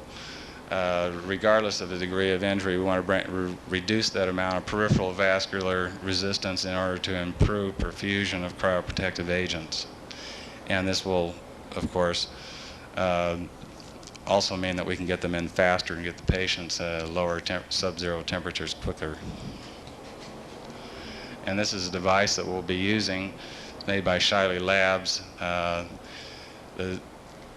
Speaker 2: regardless of the degree of injury. We want to reduce that amount of peripheral vascular resistance in order to improve perfusion of cryoprotective agents. And this will, of course, also mean that we can get them in faster and get the patients lower sub-zero temperatures quicker. And this is a device that we'll be using. It's made by Shiley Labs.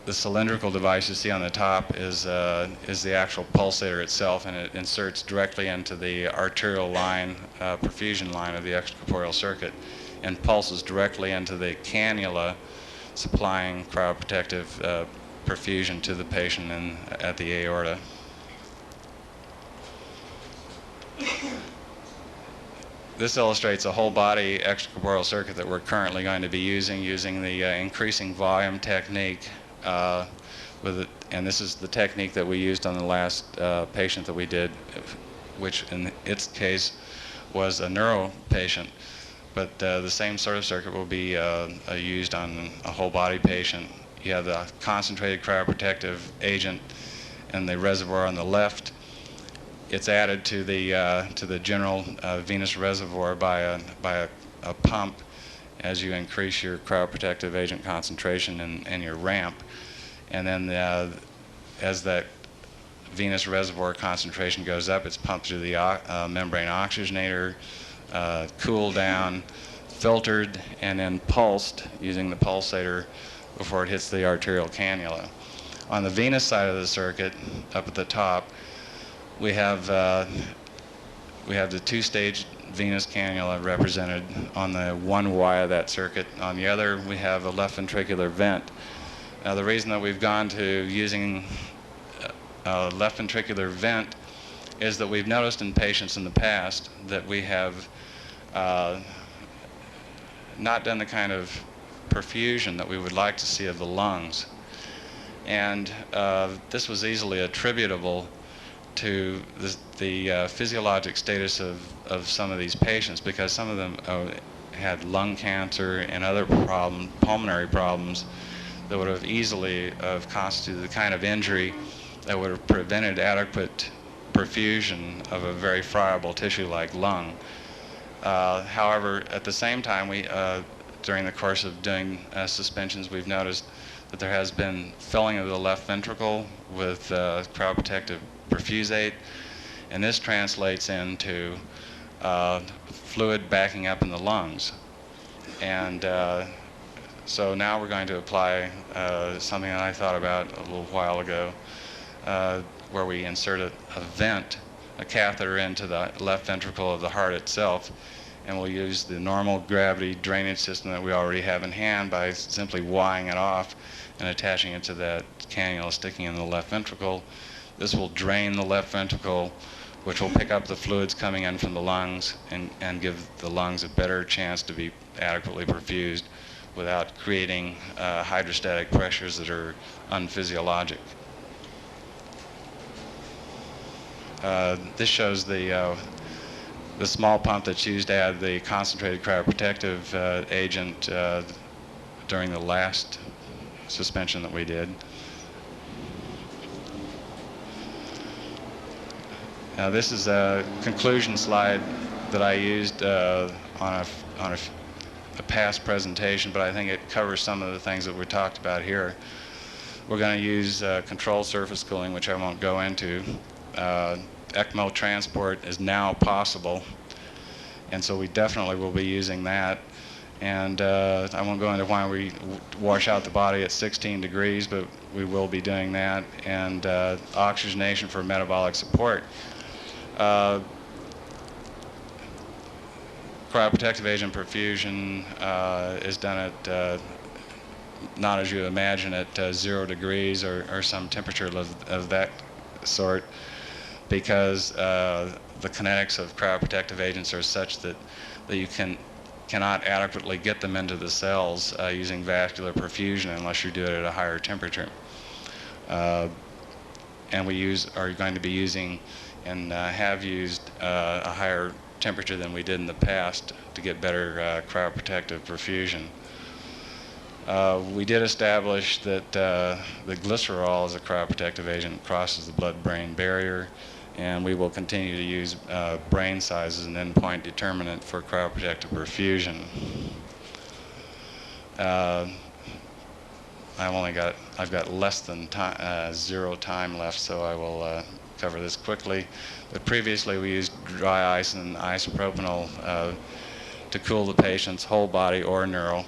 Speaker 2: The cylindrical device you see on the top is the actual pulsator itself, and it inserts directly into the arterial line, perfusion line of the extracorporeal circuit, and pulses directly into the cannula supplying cryoprotective perfusion to the patient at the aorta. This illustrates a whole body extracorporeal circuit that we're currently going to be using the increasing volume technique. And this is the technique that we used on the last patient that we did, which in its case was a neuro patient. But the same sort of circuit will be used on a whole body patient. You have the concentrated cryoprotective agent in the reservoir on the left. It's added to the general venous reservoir by a pump as you increase your cryoprotective agent concentration and your ramp. And then as that venous reservoir concentration goes up, it's pumped through the membrane oxygenator, cooled down, filtered, and then pulsed using the pulsator before it hits the arterial cannula. On the venous side of the circuit, up at the top, we have the 2-stage venous cannula represented on the one Y of that circuit. On the other, we have a left ventricular vent. Now, the reason that we've gone to using a left ventricular vent is that we've noticed in patients in the past that we have not done the kind of perfusion that we would like to see of the lungs. And this was easily attributable to the physiologic status of some of these patients, because some of them had lung cancer and other pulmonary problems that would have easily constituted the kind of injury that would have prevented adequate perfusion of a very friable tissue like lung. However, at the same time, during the course of doing suspensions, we've noticed that there has been filling of the left ventricle with cryoprotective perfusate, and this translates into fluid backing up in the lungs. And so now we're going to apply something that I thought about a little while ago, where we insert a vent, a catheter into the left ventricle of the heart itself, and we'll use the normal gravity drainage system that we already have in hand by simply winding it off and attaching it to that cannula sticking in the left ventricle. This will drain the left ventricle, which will pick up the fluids coming in from the lungs and give the lungs a better chance to be adequately perfused without creating hydrostatic pressures that are unphysiologic. This shows the small pump that's used to add the concentrated cryoprotective agent during the last suspension that we did. Now, this is a conclusion slide that I used on a past presentation, but I think it covers some of the things that we talked about here. We're going to use controlled surface cooling, which I won't go into. ECMO transport is now possible, and so we definitely will be using that. And I won't go into why we wash out the body at 16 degrees, but we will be doing that. And oxygenation for metabolic support. Cryoprotective agent perfusion is done at not as you imagine at 0 degrees or some temperature of that sort, because the kinetics of cryoprotective agents are such that you cannot adequately get them into the cells using vascular perfusion unless you do it at a higher temperature. And we are going to be using and have used a higher temperature than we did in the past to get better cryoprotective perfusion. We did establish that the glycerol as a cryoprotective agent crosses the blood-brain barrier, and we will continue to use brain size as an endpoint determinant for cryoprotective perfusion. I've got less than zero time left, so I will cover this quickly. But previously we used dry ice and isopropanol to cool the patient's whole body or neural.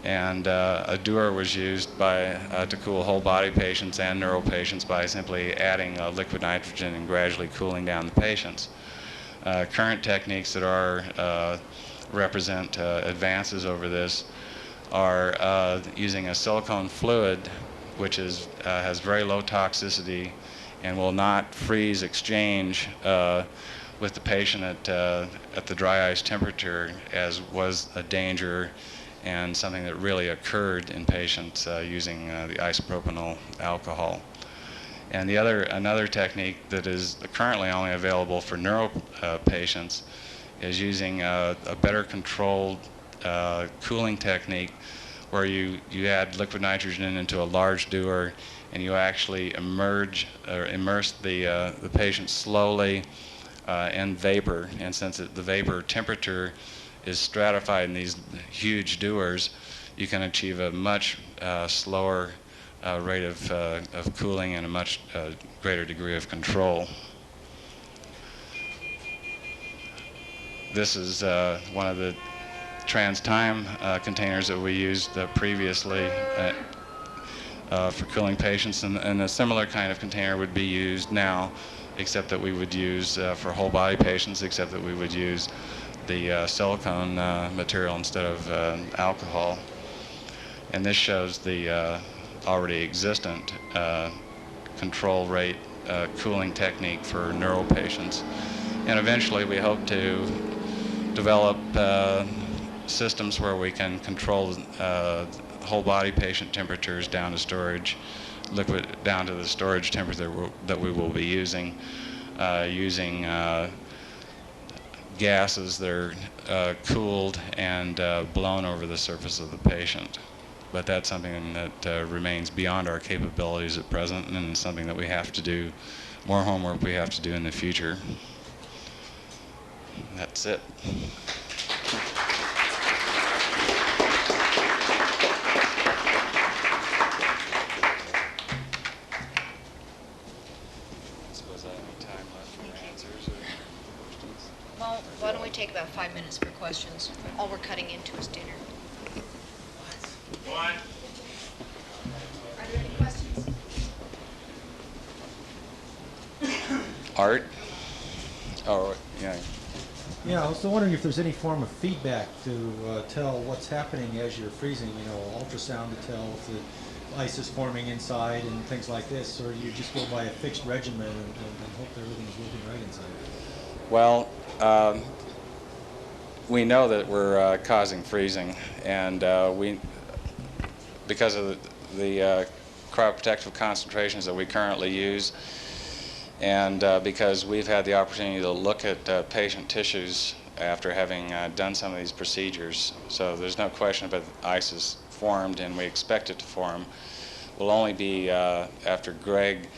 Speaker 2: And a Dewar was used to cool whole body patients and neural patients by simply adding liquid nitrogen and gradually cooling down the patients. Current techniques that represent advances over this are using a silicone fluid, which has very low toxicity and will not freeze exchange with the patient at the dry ice temperature, as was a danger and something that really occurred in patients using the isopropanol alcohol. And another technique that is currently only available for neuro patients is using a better controlled cooling technique where you add liquid nitrogen into a large Dewar and you actually immerse the patient slowly in vapor. And since the vapor temperature is stratified in these huge Dewars, you can achieve a much slower rate of cooling and a much greater degree of control. This is one of the trans-time containers that we used previously for cooling patients, and a similar kind of container would be used now, except that we would use for whole body patients, except that we would use the silicone material instead of alcohol. And this shows the already existent control rate cooling technique for neural patients. And eventually we hope to develop systems where we can control whole body patient temperatures down to down to the storage temperature that we will be using, using gases that are cooled and blown over the surface of the patient. But that's something that remains beyond our capabilities at present, and it's something that we have to do, more homework we have to do in the future. That's it.
Speaker 1: Well, why don't we take about 5 minutes for questions? All we're cutting into is dinner.
Speaker 3: What?
Speaker 1: Are there any questions?
Speaker 2: Art? Oh, yeah.
Speaker 5: Yeah, I was wondering if there's any form of feedback to tell what's happening as you're freezing, you know, ultrasound to tell if the ice is forming inside and things like this, or you just go by a fixed regimen and hope that everything's moving right inside?
Speaker 2: Well, we know that we're causing freezing, and because of the cryoprotective concentrations that we currently use, and because we've had the opportunity to look at patient tissues after having done some of these procedures, so there's no question about the ice is formed, and we expect it to form. Will only be after Greg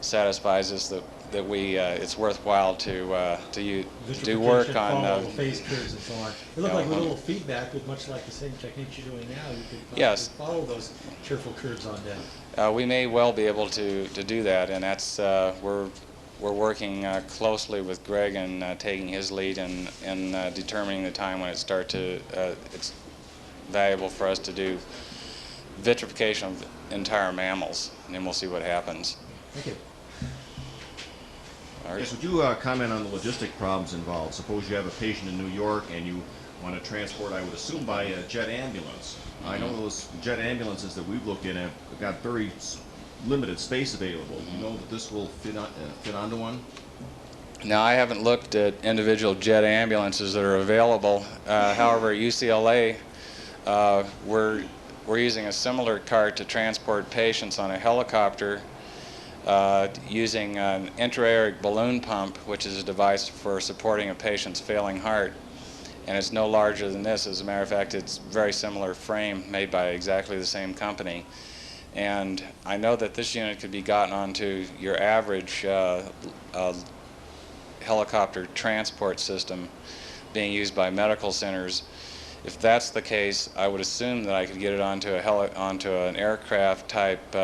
Speaker 2: satisfies us that it's worthwhile to do work on
Speaker 5: phase curves and so on. They look like a little feedback, but much like the same techniques you're doing now, you could
Speaker 2: yes.
Speaker 5: follow those cheerful curves on down.
Speaker 2: We may well be able to do that, and that's we're working closely with Greg and taking his lead in determining the time when it's valuable for us to do vitrification of entire mammals, and then we'll see what happens.
Speaker 5: Thank you.
Speaker 6: Yes, would you comment on the logistic problems involved? Suppose you have a patient in New York and you want to transport, I would assume, by a jet ambulance. I know those jet ambulances that we've looked at have got very limited space available. Do you know that this will fit onto one?
Speaker 2: Now, I haven't looked at individual jet ambulances that are available. However, at UCLA, we're using a similar cart to transport patients on a helicopter using an intra-aortic balloon pump, which is a device for supporting a patient's failing heart. And it's no larger than this. As a matter of fact, it's a very similar frame made by exactly the same company. And I know that this unit could be gotten onto your average helicopter transport system being used by medical centers. If that's the case, I would assume that I could get it onto an aircraft type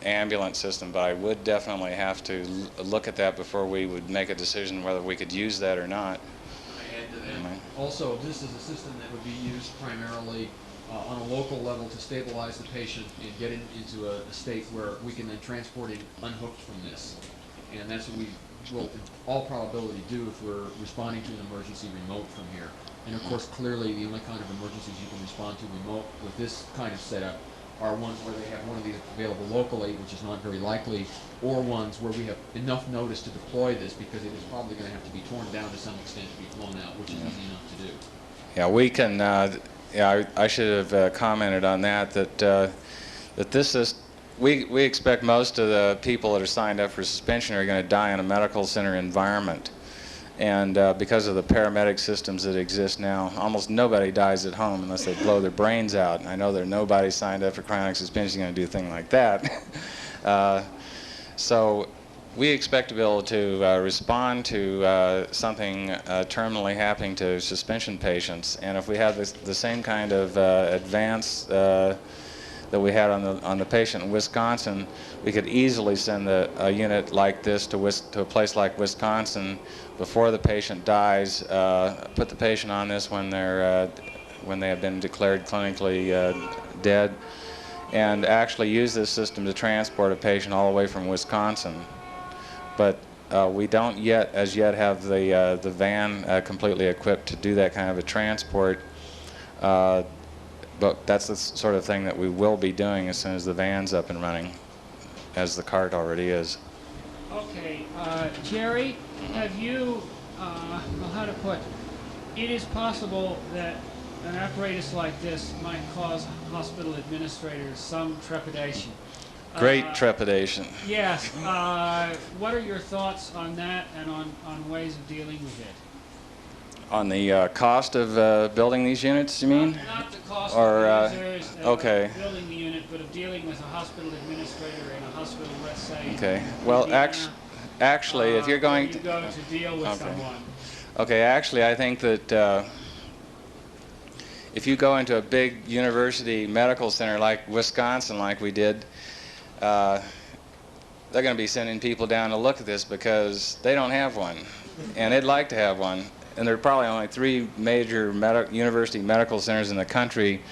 Speaker 2: ambulance system, but I would definitely have to look at that before we would make a decision whether we could use that or not.
Speaker 4: I add to that. Also, this is a system that would be used primarily on a local level to stabilize the patient and get it into a state where we can then transport him unhooked from this. And that's what we will, in all probability, do if we're responding to an emergency remote from here. And of course, clearly, the only kind of emergencies you can respond to remote with this kind of setup are ones where they have one of these available locally, which is not very likely, or ones where we have enough notice to deploy this because it is probably going to have to be torn down to some extent to be flown out, which is easy enough to do.
Speaker 2: Yeah, we can. Yeah, I should have commented on that. That this is. We expect most of the people that are signed up for suspension are going to die in a medical center environment. And because of the paramedic systems that exist now, almost nobody dies at home unless they blow their brains out. And I know there's nobody signed up for cryonic suspension going to do a thing like that. So we expect to be able to respond to something terminally happening to suspension patients. And if we have the same kind of advance that we had on the patient in Wisconsin, we could easily send a unit like this to a place like Wisconsin before the patient dies. Put the patient on this when they have been declared clinically dead, and actually use this system to transport a patient all the way from Wisconsin. But we don't as yet have the van completely equipped to do that kind of a transport. But that's the sort of thing that we will be doing as soon as the van's up and running, as the cart already is.
Speaker 7: Okay, Jerry, have you, well, how to put, it is possible that an apparatus like this might cause hospital administrators some trepidation.
Speaker 2: Great trepidation.
Speaker 7: Yes. What are your thoughts on that and on ways of dealing with it?
Speaker 2: On the cost of building these units, you mean?
Speaker 7: Not the cost
Speaker 2: or,
Speaker 7: of users
Speaker 2: okay.
Speaker 7: building the unit, but of dealing with a hospital administrator in a hospital, let's say.
Speaker 2: Okay. Well, actually, if you're going
Speaker 7: to go to deal with someone.
Speaker 2: Okay. Actually, I think that if you go into a big university medical center like Wisconsin, like we did, they're going to be sending people down to look at this because they don't have one, and they'd like to have one. And there are probably only 3 major university medical centers in the country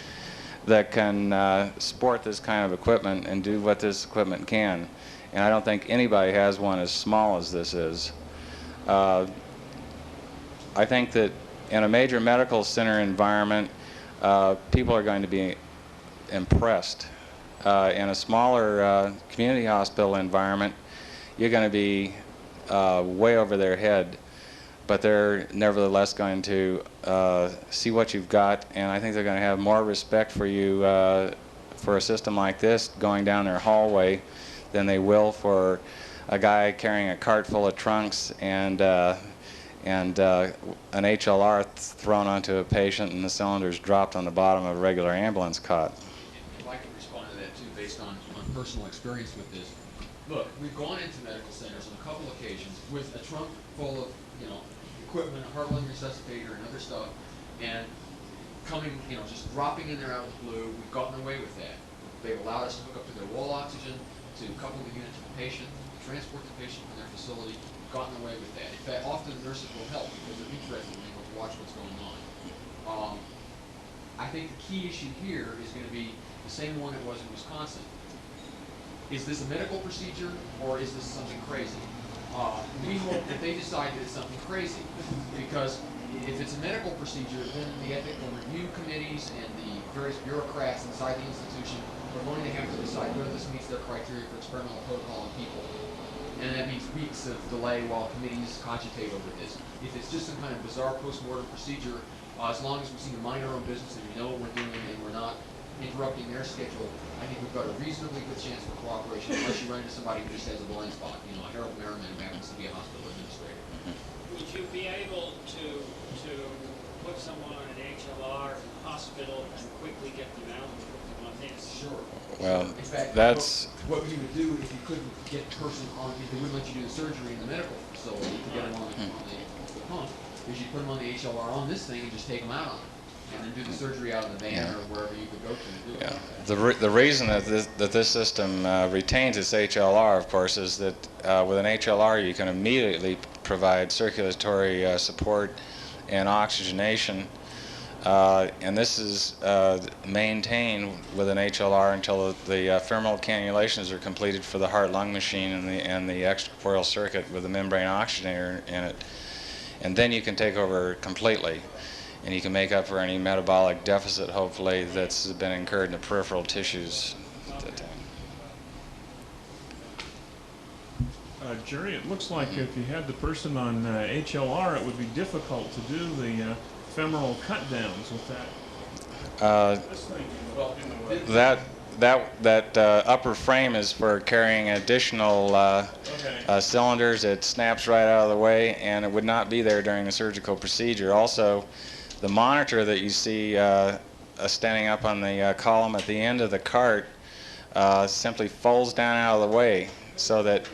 Speaker 2: that can sport this kind of equipment and do what this equipment can. And I don't think anybody has one as small as this is. I think that in a major medical center environment, people are going to be impressed. In a smaller community hospital environment, you're going to be way over their head. But they're nevertheless going to see what you've got, and I think they're going to have more respect for you for a system like this going down their hallway than they will for a guy carrying a cart full of trunks and an HLR thrown onto a patient and the cylinders dropped on the bottom of a regular ambulance cot.
Speaker 4: If I can respond to that too, based on personal experience with this. Look, we've gone into medical centers on a couple occasions with a trunk full of, equipment, a heart-lung resuscitator and other stuff, and coming, just dropping in there out of the blue. We've gotten away with that. They've allowed us to hook up to their wall oxygen, to couple the unit to the patient, transport the patient from their facility. We've gotten away with that. In fact, often nurses will help because they're interested in able to watch what's going on. I think the key issue here is going to be the same one it was in Wisconsin. Is this a medical procedure or is this something crazy? We hope that they decide that it's something crazy, because If it's a medical procedure, then the ethical review committees and the various bureaucrats inside the institution are going to have to decide whether this meets their criteria for experimental protocol in people. And that means weeks of delay while committees cogitate over this. If it's just some kind of bizarre post-mortem procedure, as long as we seem to mind our own business and we know what we're doing and we're not interrupting their schedule, I think we've got a reasonably good chance for cooperation, unless you run into somebody who just has a blind spot, you know, a Harold Merriman who happens to be a hospital administrator.
Speaker 7: Would you be able to put someone on an HLR in the hospital and quickly get them out and put them on this?
Speaker 4: Sure.
Speaker 2: Well,
Speaker 4: In fact,
Speaker 2: that's
Speaker 4: what you would do if you couldn't get the person on, if they wouldn't let you do the surgery in the medical facility to get them on the pump, is you put them on the HLR on this thing and just take them out on it. And then do the surgery out in the van or wherever you could go to and do it.
Speaker 2: the reason that this system retains its HLR, of course, is that with an HLR you can immediately provide circulatory support and oxygenation, and this is maintained with an HLR until the femoral cannulations are completed for the heart-lung machine and the extracorporeal circuit with the membrane oxygenator in it, and then you can take over completely. And you can make up for any metabolic deficit, hopefully, that's been incurred in the peripheral tissues.
Speaker 8: Jerry, it looks like if you had the person on HLR, it would be difficult to do the femoral cut downs with that. This thing,
Speaker 2: That upper frame is for carrying additional cylinders. It snaps right out of the way, and it would not be there during the surgical procedure. Also, the monitor that you see standing up on the column at the end of the cart simply folds down out of the way, so that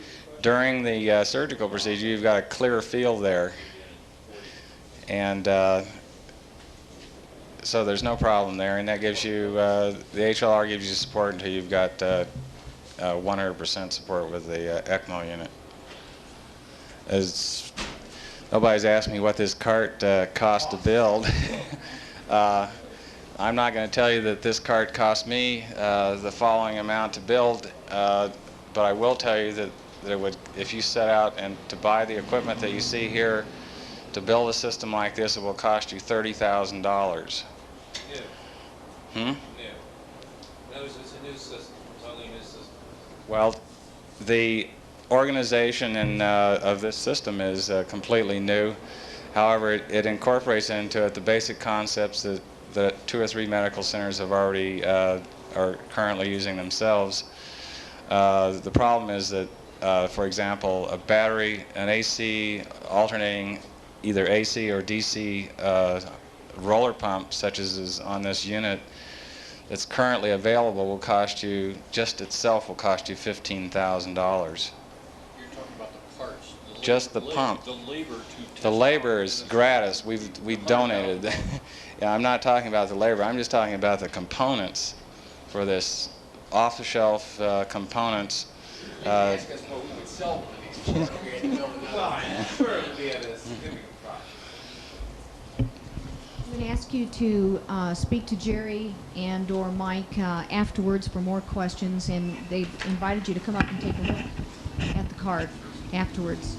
Speaker 2: during the surgical procedure you've got a clear field there, and so there's no problem there, and that gives you the HLR gives you support until you've got 100% support with the ECMO unit. As nobody's asked me what this cart cost to build. I'm not going to tell you that this cart cost me the following amount to build, but I will tell you that it would, if you set out and to buy the equipment that you see here, to build a system like this, it will cost you $30,000.
Speaker 3: Yeah.
Speaker 2: Hmm?
Speaker 3: Yeah. No, it's a new system. Totally new system.
Speaker 2: Well, the organization of this system is completely new. However, it incorporates into it the basic concepts that 2 or 3 medical centers have already are currently using themselves. The problem is that, for example, a battery, an AC alternating either AC or DC roller pump, such as is on this unit, that's currently available, will cost you, just itself will cost you $15,000.
Speaker 3: You're talking about the parts.
Speaker 2: Just the pump.
Speaker 3: The labor to test
Speaker 2: The labor
Speaker 3: out
Speaker 2: is
Speaker 3: this.
Speaker 2: gratis. We've donated. Yeah, I'm not talking about the labor. I'm just talking about the components for this off-the-shelf components.
Speaker 4: Ask us what we would sell one of these before we had to build another.
Speaker 9: Well, I'm sure it would be at a significant cost.
Speaker 10: I'm going to ask you to speak to Jerry and or Mike afterwards for more questions, and they've invited you to come up and take a look at the card afterwards.